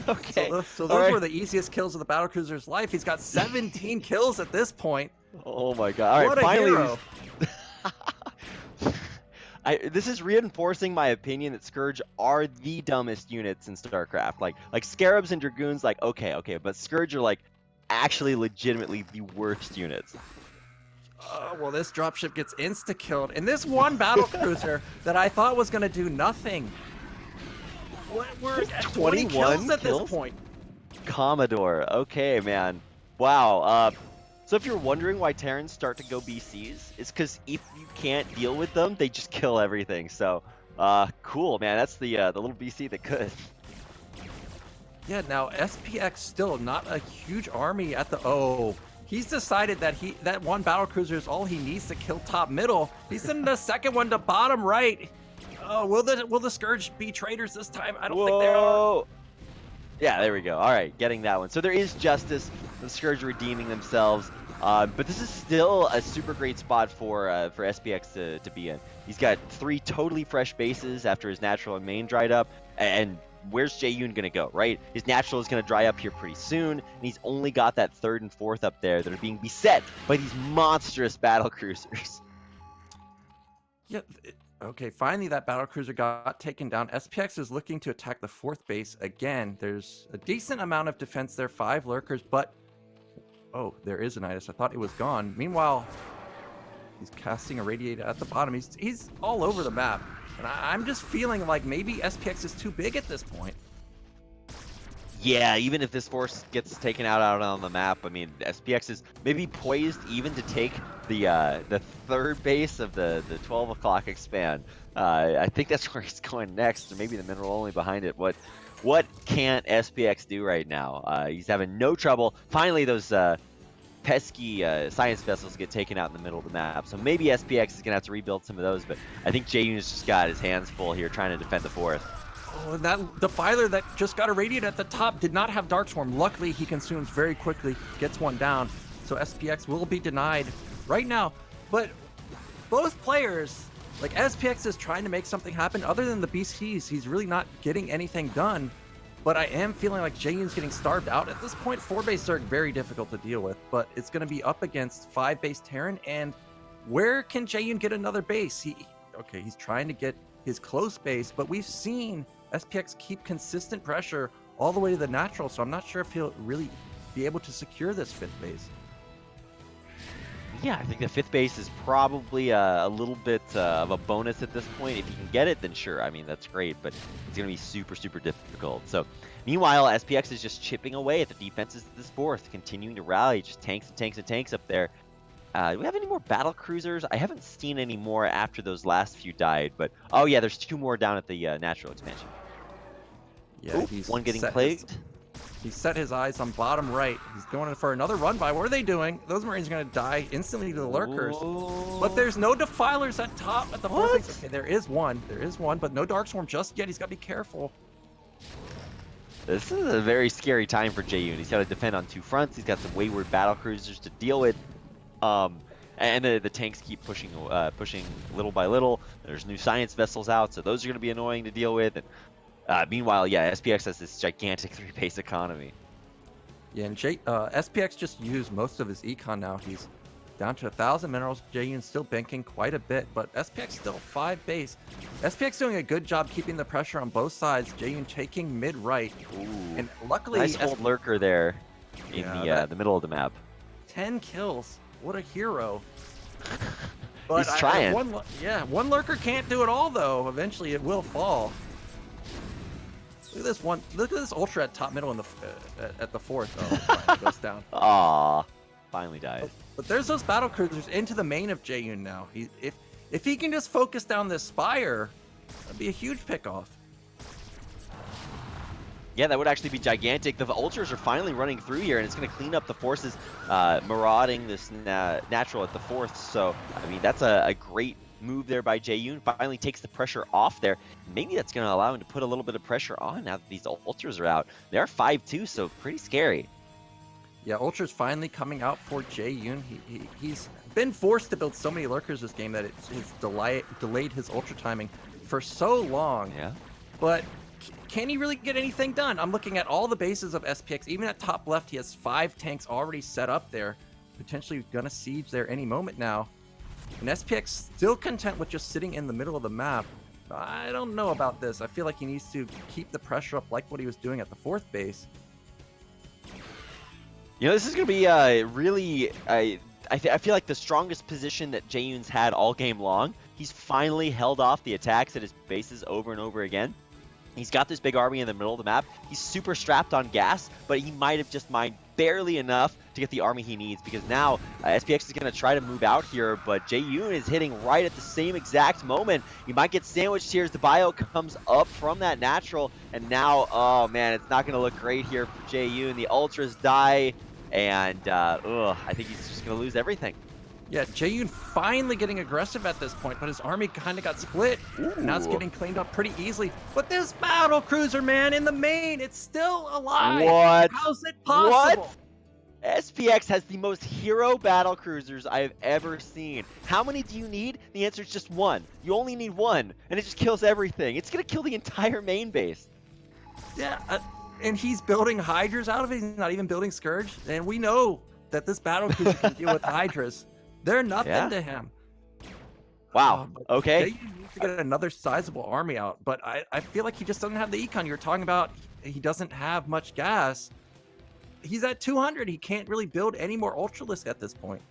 Okay. So those were the easiest kills of the battlecruiser's life. He's got 17 kills at this point. Oh my god. All right, finally. This is reinforcing my opinion that Scourge are the dumbest units in StarCraft. Like Scarabs and Dragoons, like okay, but Scourge are like actually legitimately the worst units. Well, this dropship gets insta-killed, and this one battlecruiser that I thought was going to do nothing. We're at 20 kills at this point. Commodore. Okay, man. Wow. So if you're wondering why Terrans start to go BCs, it's because if you can't deal with them, they just kill everything. So, cool, man. That's the little BC that could. Yeah, now SPX still not a huge army at the He's decided that that one battlecruiser is all he needs to kill top middle. He's sending the second one to bottom right. Oh, will the Scourge be traitors this time? I don't think they are. Yeah, there we go. All right, getting that one. So there is justice. The Scourge redeeming themselves. But this is still a super great spot for SPX to be in. He's got 3 totally fresh bases after his natural and main dried up. And where's Jaeyun going to go, right? His natural is going to dry up here pretty soon. And he's only got that 3rd and 4th up there that are being beset by these monstrous battlecruisers. Yeah. Okay, finally that battlecruiser got taken down. SPX is looking to attack the 4th base again. There's a decent amount of defense there, 5 lurkers, but oh, there is a Nidus. I thought it was gone. Meanwhile, he's casting a radiator at the bottom. He's all over the map, and I'm just feeling like maybe SPX is too big at this point. Yeah, even if this force gets taken out on the map, I mean, SPX is maybe poised even to take the 3rd base of the 12 o'clock expand. I think that's where he's going next, or maybe the mineral only behind it. What can't SPX do right now? He's having no trouble. Finally, those pesky science vessels get taken out in the middle of the map. So maybe SPX is going to have to rebuild some of those, but I think Jaeyun's just got his hands full here trying to defend the 4th. Oh, and that Defiler that just got irradiated at the top did not have Dark Swarm. Luckily, he consumes very quickly, gets one down. So SPX will be denied right now. But both players, like SPX is trying to make something happen. Other than the BCs, he's really not getting anything done. But I am feeling like Jaeyun's getting starved out. At this point, 4-base Zerg, very difficult to deal with. But it's going to be up against 5-base Terran. And where can Jaeyun get another base? He's trying to get his close base, but we've seen SPX keep consistent pressure all the way to the natural, so I'm not sure if he'll really be able to secure this 5th base. Yeah, I think the 5th base is probably a little bit of a bonus at this point. If you can get it, then sure. I mean, that's great, but it's going to be super, super difficult. So, meanwhile, SPX is just chipping away at the defenses of this 4th, continuing to rally, just tanks and tanks and tanks up there. Do we have any more battle cruisers? I haven't seen any more after those last few died, but oh yeah, there's 2 more down at the natural expansion. Yeah, Ooh, he's one getting plagued. He set his eyes on bottom right. He's going in for another run by. What are they doing? Those Marines are going to die instantly to the lurkers. Ooh. But there's no defilers at top at the 4th base. Okay, there is one. There is one, but no Dark Swarm just yet. He's got to be careful. This is a very scary time for Jaeyun. He's got to defend on 2 fronts. He's got some wayward battle cruisers to deal with. And the tanks keep pushing little by little. There's new science vessels out, so those are going to be annoying to deal with. And meanwhile, yeah, SPX has this gigantic 3-base economy. Yeah, and SPX just used most of his econ now. He's down to 1,000 minerals. Jaeyun's still banking quite a bit, but SPX still 5 base. SPX doing a good job keeping the pressure on both sides. Jaeyun taking mid-right. And luckily... Nice old lurker there in the middle of the map. 10 kills. What a hero. But He's trying. One lurker can't do it all, though. Eventually, it will fall. Look at this one. Look at this ultra at top middle in the at the 4th. Oh, it goes down. Aw, finally died. But there's those battle cruisers into the main of Jaeyun now. If he can just focus down this spire, that'd be a huge pickoff. Yeah, that would actually be gigantic. The ultras are finally running through here, and it's going to clean up the forces marauding this natural at the 4th. So, I mean, that's a great move there by Jaeyun. Finally takes the pressure off there. Maybe that's going to allow him to put a little bit of pressure on now that these ultras are out. They are 5-2, so pretty scary. Yeah, ultras finally coming out for Jaeyun. He's been forced to build so many lurkers this game that it's delayed his ultra timing for so long. Yeah. But can he really get anything done? I'm looking at all the bases of SPX. Even at top left, he has 5 tanks already set up there. Potentially going to siege there any moment now. And SPX still content with just sitting in the middle of the map. I don't know about this. I feel like he needs to keep the pressure up like what he was doing at the 4th base. You know, this is going to be really... I feel like the strongest position that Jaeyun's had all game long. He's finally held off the attacks at his bases over and over again. He's got this big army in the middle of the map. He's super strapped on gas, but he might have just mined barely enough to get the army he needs, because now SPX is going to try to move out here, but Jaeyun is hitting right at the same exact moment. He might get sandwiched here as the bio comes up from that natural, and now, oh man, it's not going to look great here for Jaeyun. The ultras die, and I think he's just going to lose everything. Yeah, Jaeyun finally getting aggressive at this point, but his army kind of got split. Now it's getting cleaned up pretty easily. But this battle cruiser, man, in the main, it's still alive. What? How's it possible? What? SPX has the most hero battle cruisers I have ever seen. How many do you need? The answer is just 1. You only need 1, and it just kills everything. It's going to kill the entire main base. Yeah, and he's building Hydras out of it. He's not even building Scourge. And we know that this battle cruiser can deal with Hydras. They're nothing to him. Wow. Okay. They need to get another sizable army out, but I feel like he just doesn't have the econ. You were talking about he doesn't have much gas. He's at 200. He can't really build any more Ultralisk at this point.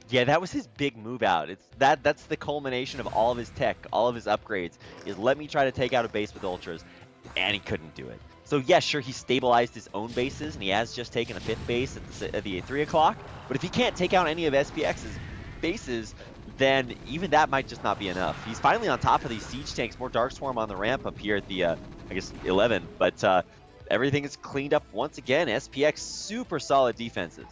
Yeah, that was his big move out. That's the culmination of all of his tech, all of his upgrades, is let me try to take out a base with Ultras, and he couldn't do it. So yeah, sure, he stabilized his own bases, and he has just taken a 5th base at the 3 o'clock, but if he can't take out any of SPX's bases, then even that might just not be enough. He's finally on top of these siege tanks, more Dark Swarm on the ramp up here at the, I guess, 11, but everything is cleaned up once again. SPX, super solid defenses.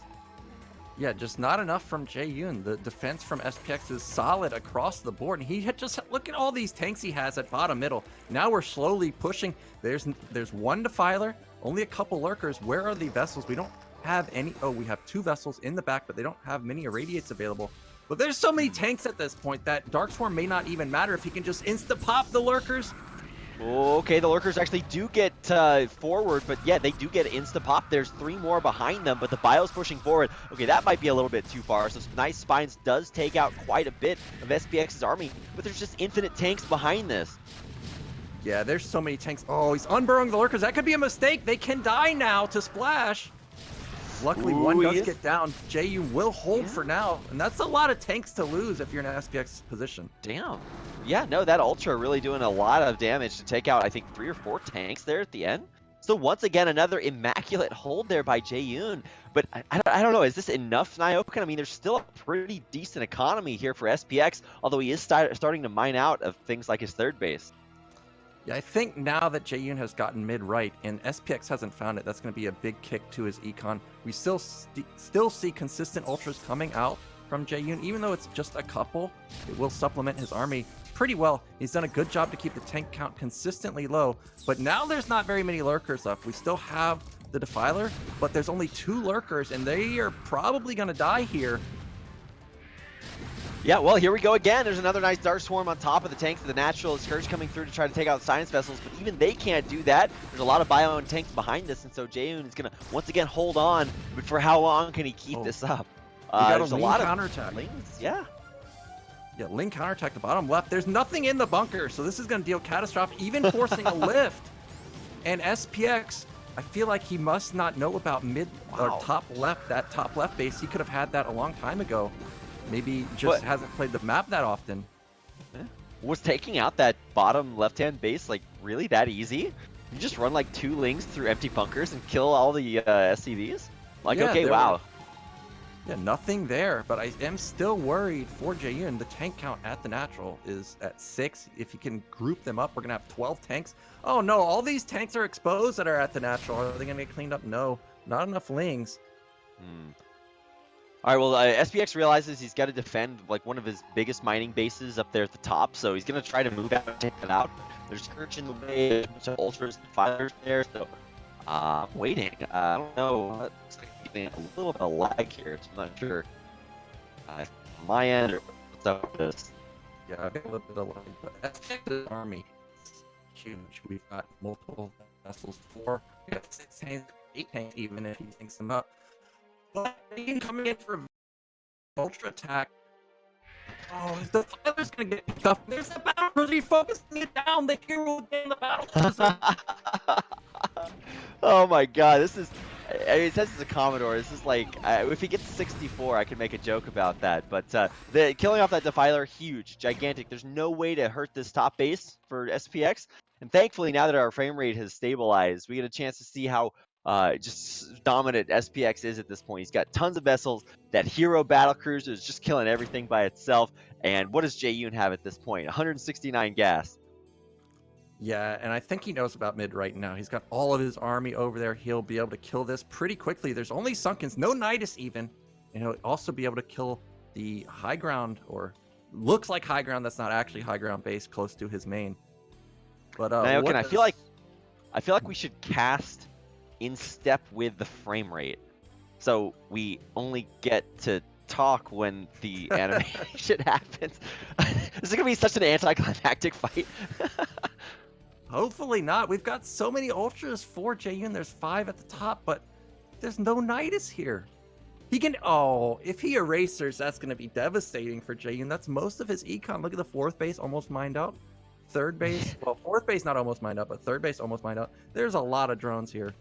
Yeah, just not enough from Jaeyun. The defense from SPX is solid across the board. And he had just look at all these tanks he has at bottom middle. Now we're slowly pushing. There's 1 defiler, only a couple lurkers. Where are the vessels? We don't have any. Oh, we have 2 vessels in the back, but they don't have many irradiates available. But there's so many tanks at this point that Dark Swarm may not even matter if he can just insta-pop the lurkers. Okay, the lurkers actually do get forward, but yeah, they do get insta-pop. There's 3 more behind them, but the bio's pushing forward. Okay, that might be a little bit too far. So Nice Spines does take out quite a bit of SPX's army, but there's just infinite tanks behind this. Yeah, there's so many tanks. Oh, he's unburrowing the lurkers. That could be a mistake. They can die now to splash. Luckily, Ooh, one does get down. Jaeyun will hold for now, and that's a lot of tanks to lose if you're in an SPX position. Damn. Yeah, no, that Ultra really doing a lot of damage to take out, I think, 3 or 4 tanks there at the end. So once again, another immaculate hold there by Jaeyun. But I don't know, is this enough, Nyoken? I mean, there's still a pretty decent economy here for SPX, although he is starting to mine out of things like his third base. Yeah, I think now that Jaeyun has gotten mid right and SPX hasn't found it, that's going to be a big kick to his econ. We still see consistent ultras coming out from Jaeyun, even though it's just a couple. It will supplement his army pretty well. He's done a good job to keep the tank count consistently low, but now there's not very many lurkers left. We still have the Defiler, but there's only 2 lurkers, and they are probably going to die here. Yeah, well, here we go again. There's another nice Dark Swarm on top of the tanks. The Natural Scourge coming through to try to take out Science Vessels, but even they can't do that. There's a lot of bio and tanks behind this, and so Jaeyun is going to once again hold on, but for how long can he keep this up? We got there's a lot counterattack. of Lings, yeah. Yeah, Ling counterattack the bottom left. There's nothing in the bunker, so this is going to deal catastrophic, even forcing a lift. And SPX, I feel like he must not know about mid or top left, that top left base. He could have had that a long time ago. Maybe just hasn't played the map that often. Was taking out that bottom left-hand base like really that easy? You just run like 2 Lings through empty bunkers and kill all the SCVs? Like, yeah, okay, wow. Yeah, nothing there, but I am still worried for Jaeyun. The tank count at the natural is at 6. If you can group them up, we're going to have 12 tanks. Oh no, all these tanks are exposed that are at the natural. Are they going to get cleaned up? No, not enough Lings. All right, well, SPX realizes he's got to defend like one of his biggest mining bases up there at the top, so he's going to try to move out and take that out. There's Scourge in the way, there's a bunch of Ultras and Fires there, so waiting. I don't know. Looks like he's getting a little bit of lag here, so I'm not sure on my end or what's up with this. Yeah, I've got a little bit of lag, but SPX's army is huge. We've got multiple vessels, 4, we got 6 tanks, 8 tanks even if he thinks them up. But he coming in for ultra attack. Oh, the Defiler's gonna get picked up. There's the battle cruiser. He's focusing it down. The hero again, the battle cruiser. Oh my god, this is. I mean, it says it's a Commodore. This is like if he gets 64, I can make a joke about that. But the killing off that Defiler, huge, gigantic. There's no way to hurt this top base for SPX. And thankfully, now that our frame rate has stabilized, we get a chance to see how just dominant SPX is at this point. He's got tons of vessels. That hero battle cruiser is just killing everything by itself. And what does Jaeyun have at this point? 169 gas. Yeah, and I think he knows about mid right now. He's got all of his army over there. He'll be able to kill this pretty quickly. There's only Sunkens, no Nidus even. And he'll also be able to kill the high ground, or looks like high ground that's not actually high ground base close to his main. But I feel like we should cast in step with the frame rate, so we only get to talk when the animation happens. This is gonna be such an anticlimactic fight. Hopefully not. We've got so many ultras for Jaeyun. There's 5 at the top, but there's no Nidus here. He can, if he erasers, that's gonna be devastating for Jaeyun. That's most of his econ. Look at the 4th base almost mined out. 3rd base, well, 4th base not almost mined out, but 3rd base almost mined out. There's a lot of drones here.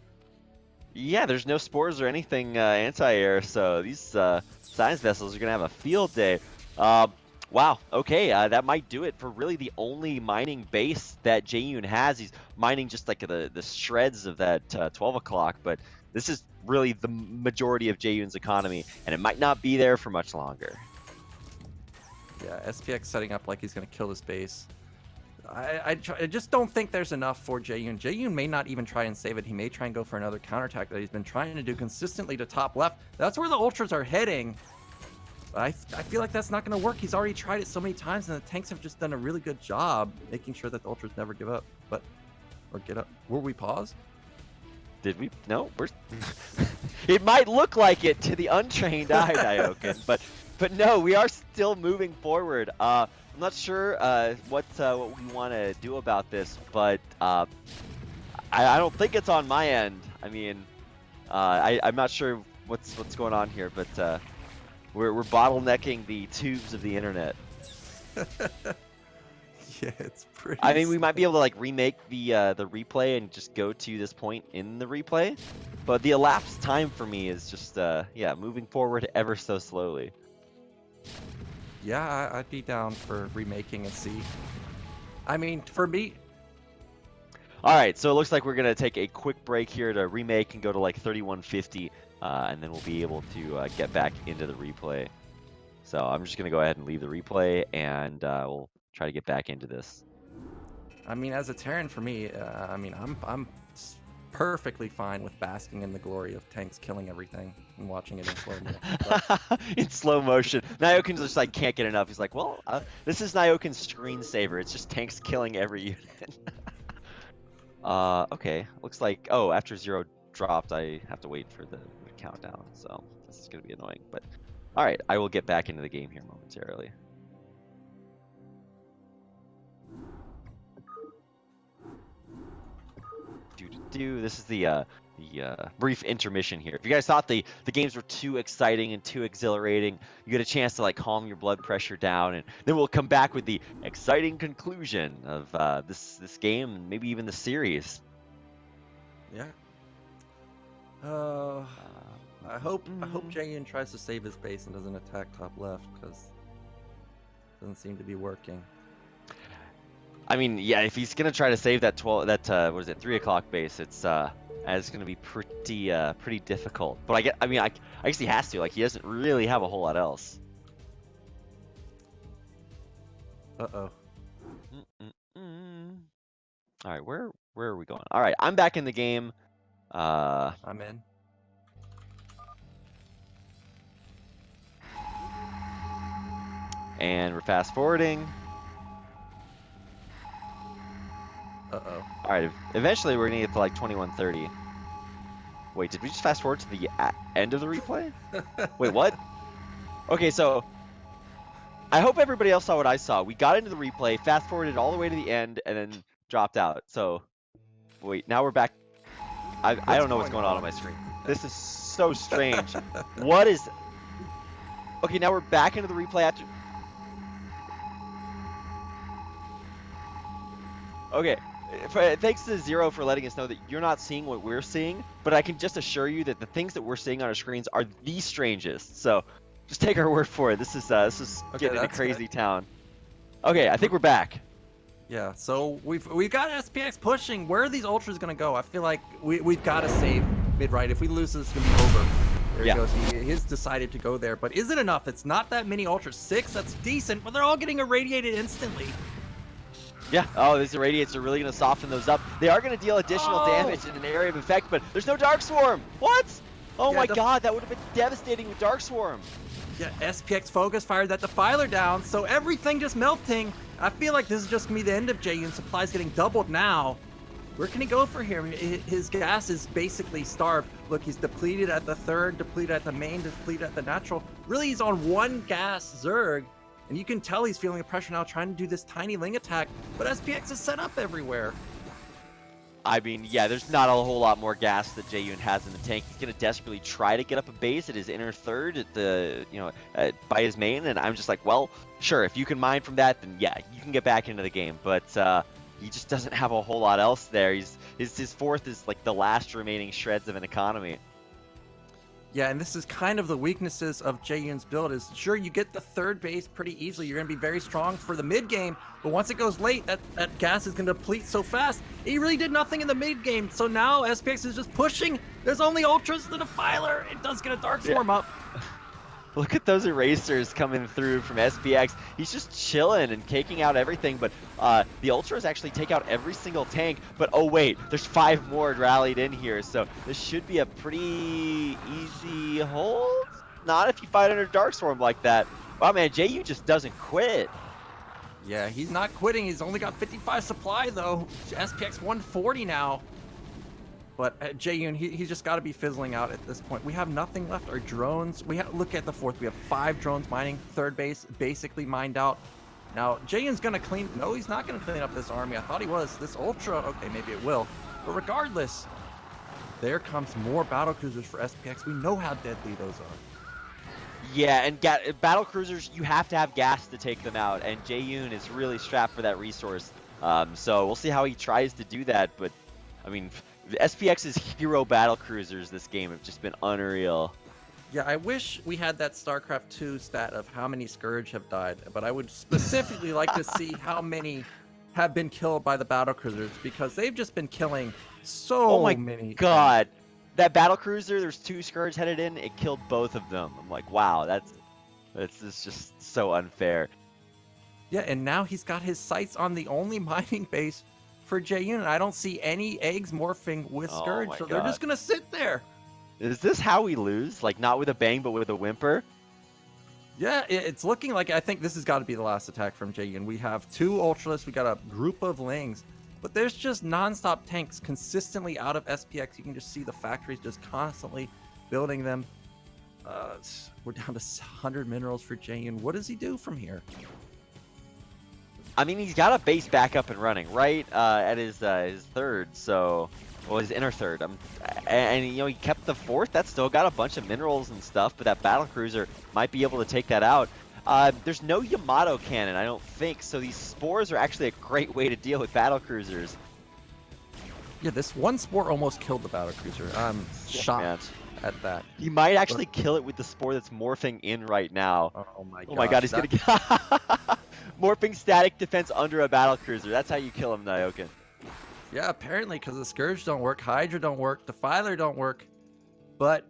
Yeah, there's no spores or anything anti-air, so these science vessels are going to have a field day. Wow, okay, that might do it for really the only mining base that Jaeyun has. He's mining just like the shreds of that 12 o'clock, but this is really the majority of Jaeyun's economy, and it might not be there for much longer. Yeah, SPX setting up like he's going to kill this base. I just don't think there's enough for Jaeyun. Jaeyun may not even try and save it. He may try and go for another counterattack that he's been trying to do consistently to top left. That's where the ultras are heading. But I feel like that's not going to work. He's already tried it so many times, and the tanks have just done a really good job making sure that the ultras never give up. Or get up. Were we paused? Did we? No, we're. It might look like it to the untrained eye, Nyoken, but no, we are still moving forward. I'm not sure what we want to do about this, but I don't think it's on my end. I mean, I'm not sure what's going on here, but we're bottlenecking the tubes of the internet. Yeah, it's pretty. I mean, we might be slow. able to like remake the replay and just go to this point in the replay, but the elapsed time for me is just yeah, moving forward ever so slowly. Yeah, I'd be down for remaking and see. I mean, for me, All right, so it looks like we're gonna take a quick break here to remake and go to like 3150, and then we'll be able to get back into the replay. So I'm just gonna go ahead and leave the replay, and we'll try to get back into this. I mean, as a Terran, for me, I mean, I'm perfectly fine with basking in the glory of tanks killing everything and watching it in slow mo. In slow motion, Nyokin just like can't get enough. He's like, well, this is Nyokin's screensaver. It's just tanks killing every unit. Okay. Looks like, oh, after 0 dropped, I have to wait for the countdown. So this is gonna be annoying. But all right, I will get back into the game here momentarily. This is the brief intermission here. If you guys thought the games were too exciting and too exhilarating, you get a chance to like calm your blood pressure down, and then we'll come back with the exciting conclusion of this game and maybe even the series. Yeah. I hope Jaeyun tries to save his base and doesn't attack top left, because it doesn't seem to be working. I mean, yeah, if he's gonna try to save that 3 o'clock base, it's gonna be pretty difficult. But I guess he has to. Like, he doesn't really have a whole lot else. Uh-oh. All right, where are we going? All right, I'm back in the game. I'm in. And we're fast forwarding. Uh-oh. All right, eventually we're gonna get to like 2130. Wait, did we just fast forward to the end of the replay? Wait, what? Okay, so I hope everybody else saw what I saw. We got into the replay, fast forwarded all the way to the end, and then dropped out. So, wait, now we're back. I don't know what's going on my screen. This is so strange. What is... Okay, now we're back into the replay after... Okay, thanks to Zero for letting us know that you're not seeing what we're seeing, but I can just assure you that the things that we're seeing on our screens are the strangest. So just take our word for it. This is getting into crazy town. Okay, I think we're back. Yeah, so we've got SPX pushing. Where are these ultras gonna go? I feel like we've got to save mid-right. If we lose this, it's gonna be over. There he goes. He's decided to go there, but is it enough? It's not that many ultras. 6, that's decent, but they're all getting irradiated instantly. Yeah, oh, these irradiates are really going to soften those up. They are going to deal additional damage in an area of effect, but there's no Dark Swarm. What? Oh yeah, my god, that would have been devastating with Dark Swarm. Yeah, SPX Focus fired that Defiler down, so everything just melting. I feel like this is just going to be the end of Jaeyun. Supplies getting doubled now. Where can he go for here? His gas is basically starved. Look, he's depleted at the third, depleted at the main, depleted at the natural. Really, he's on one gas Zerg. And you can tell he's feeling the pressure now, trying to do this tiny Ling attack, but SPX is set up everywhere. I mean, yeah, there's not a whole lot more gas that Jaeyun has in the tank. He's going to desperately try to get up a base at his inner third at the, by his main, and I'm just like, well, sure, if you can mine from that, then yeah, you can get back into the game, but he just doesn't have a whole lot else there. His fourth is like the last remaining shreds of an economy. Yeah, and this is kind of the weaknesses of Jaeyun's build is, sure, you get the third base pretty easily. You're going to be very strong for the mid game, but once it goes late, that gas is going to deplete so fast. He really did nothing in the mid game, so now SPX is just pushing. There's only ultras, the Defiler. It does get a Dark Swarm up. Look at those erasers coming through from SPX. He's just chilling and caking out everything, but the Ultras actually take out every single tank. But oh wait, there's 5 more rallied in here, so this should be a pretty easy hold. Not if you fight under Dark Swarm like that. Wow, man, Jaeyun just doesn't quit. Yeah, he's not quitting. He's only got 55 supply though. SPX 140 now. But Jaeyun, he's just got to be fizzling out at this point. We have nothing left. Our drones, look at the fourth. We have 5 drones mining. Third base basically mined out. Now, Jaeyun's going to clean. No, he's not going to clean up this army. I thought he was. This Ultra, okay, maybe it will. But regardless, there comes more battle cruisers for SPX. We know how deadly those are. Yeah, and battle cruisers, you have to have gas to take them out, and Jaeyun is really strapped for that resource. So we'll see how he tries to do that, but I mean, SPX's hero battle cruisers this game have just been unreal. Yeah, I wish we had that StarCraft 2 stat of how many Scourge have died, but I would specifically like to see how many have been killed by the battle cruisers, because they've just been killing Oh so my many things. god. That battle cruiser, there's 2 Scourge headed in, it killed both of them. I'm like, wow, that's just so unfair. Yeah, and now he's got his sights on the only mining base for Jaeyun, and I don't see any eggs morphing with Oh Scourge, my so they're just god. gonna sit there. Is this how we lose? Like, not with a bang, but with a whimper? Yeah, it's looking like, I think this has got to be the last attack from Jaeyun. We have 2 Ultralists, we got a group of Lings, but there's just non-stop tanks consistently out of SPX. You can just see the factories just constantly building them. We're down to 100 minerals for Jaeyun. What does he do from here? I mean, he's got a base back up and running, right? At his third, so... Well, his inner third. And, you know, he kept the fourth. That's still got a bunch of minerals and stuff, but that battle cruiser might be able to take that out. There's no Yamato cannon, I don't think, so these spores are actually a great way to deal with battle cruisers. Yeah, this one spore almost killed the battle cruiser. I'm shocked at that. He might actually kill it with the spore that's morphing in right now. Oh my god. Oh my god, he's gonna get... Morphing static defense under a battle cruiser. That's how you kill him, Nyoken. Yeah, apparently, because the Scourge don't work, Hydra don't work, Defiler don't work. But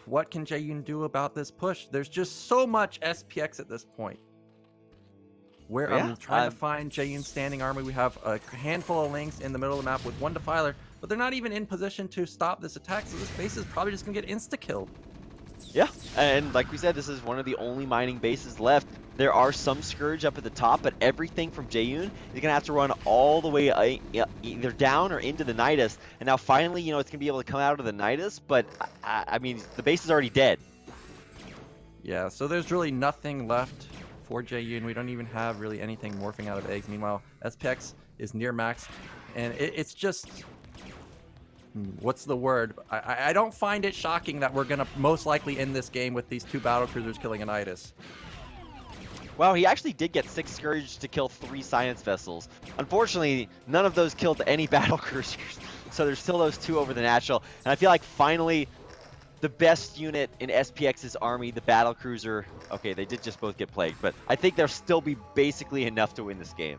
what can Jaeyun do about this push? There's just so much SPX at this point. Where I'm trying to find Jaeyun's standing army. We have a handful of Lings in the middle of the map with 1 Defiler, but they're not even in position to stop this attack, so this base is probably just going to get insta-killed. Yeah, and like we said, this is one of the only mining bases left. There are some Scourge up at the top, but everything from Jaeyun is going to have to run all the way either down or into the Nidus. And now finally, you know, it's going to be able to come out of the Nidus, but I mean, the base is already dead. Yeah, so there's really nothing left for Jaeyun. We don't even have really anything morphing out of eggs. Meanwhile, SPX is near max, and it's just... what's the word? I don't find it shocking that we're going to most likely end this game with these 2 battle cruisers killing a Nidus. Wow, he actually did get 6 Scourge to kill 3 Science Vessels. Unfortunately, none of those killed any battle cruisers, so there's still those 2 over the natural. And I feel like finally, the best unit in SPX's army, the battle cruiser, okay, they did just both get plagued, but I think there'll still be basically enough to win this game.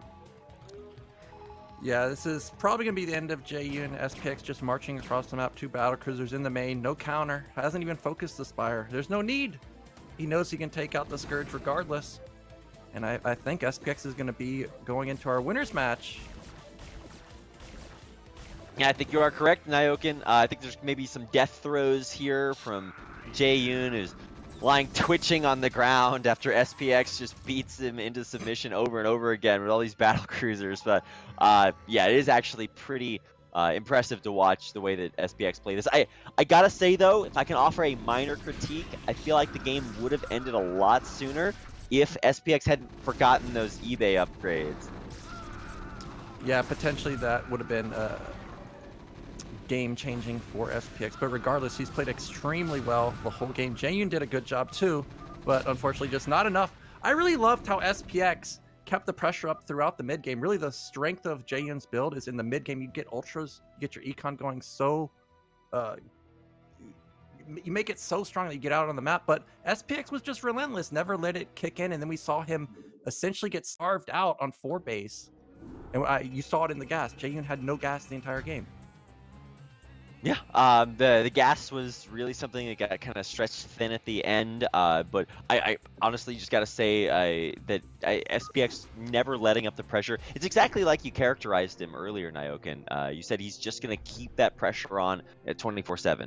Yeah, this is probably going to be the end of Jaeyun. SPX just marching across the map, 2 battle cruisers in the main, no counter, hasn't even focused the Spire. There's no need. He knows he can take out the Scourge regardless. And I think SPX is going to be going into our winners match. Yeah, I think you are correct, Nyoken. I think there's maybe some death throws here from Jaeyun, who's lying twitching on the ground after SPX just beats him into submission over and over again with all these battle cruisers. But yeah, it is actually pretty impressive to watch the way that SPX play this. I gotta say though, if I can offer a minor critique, I feel like the game would have ended a lot sooner if SPX hadn't forgotten those eBay upgrades. Yeah, potentially that would have been game-changing for SPX, but regardless, he's played extremely well the whole game. Jaeyun did a good job too, but unfortunately just not enough. I really loved how SPX kept the pressure up throughout the mid game. Really, the strength of Jaeyun's build is in the mid game. You get ultras, you get your econ going so you make it so strong that you get out on the map, but SPX was just relentless, never let it kick in, and then we saw him essentially get starved out on 4 base. And you saw it in the gas. Jaeyun had no gas the entire game. Yeah, the gas was really something that got kind of stretched thin at the end, but I honestly just got to say that SPX never letting up the pressure. It's exactly like you characterized him earlier, Nyoken. You said he's just going to keep that pressure on at 24/7.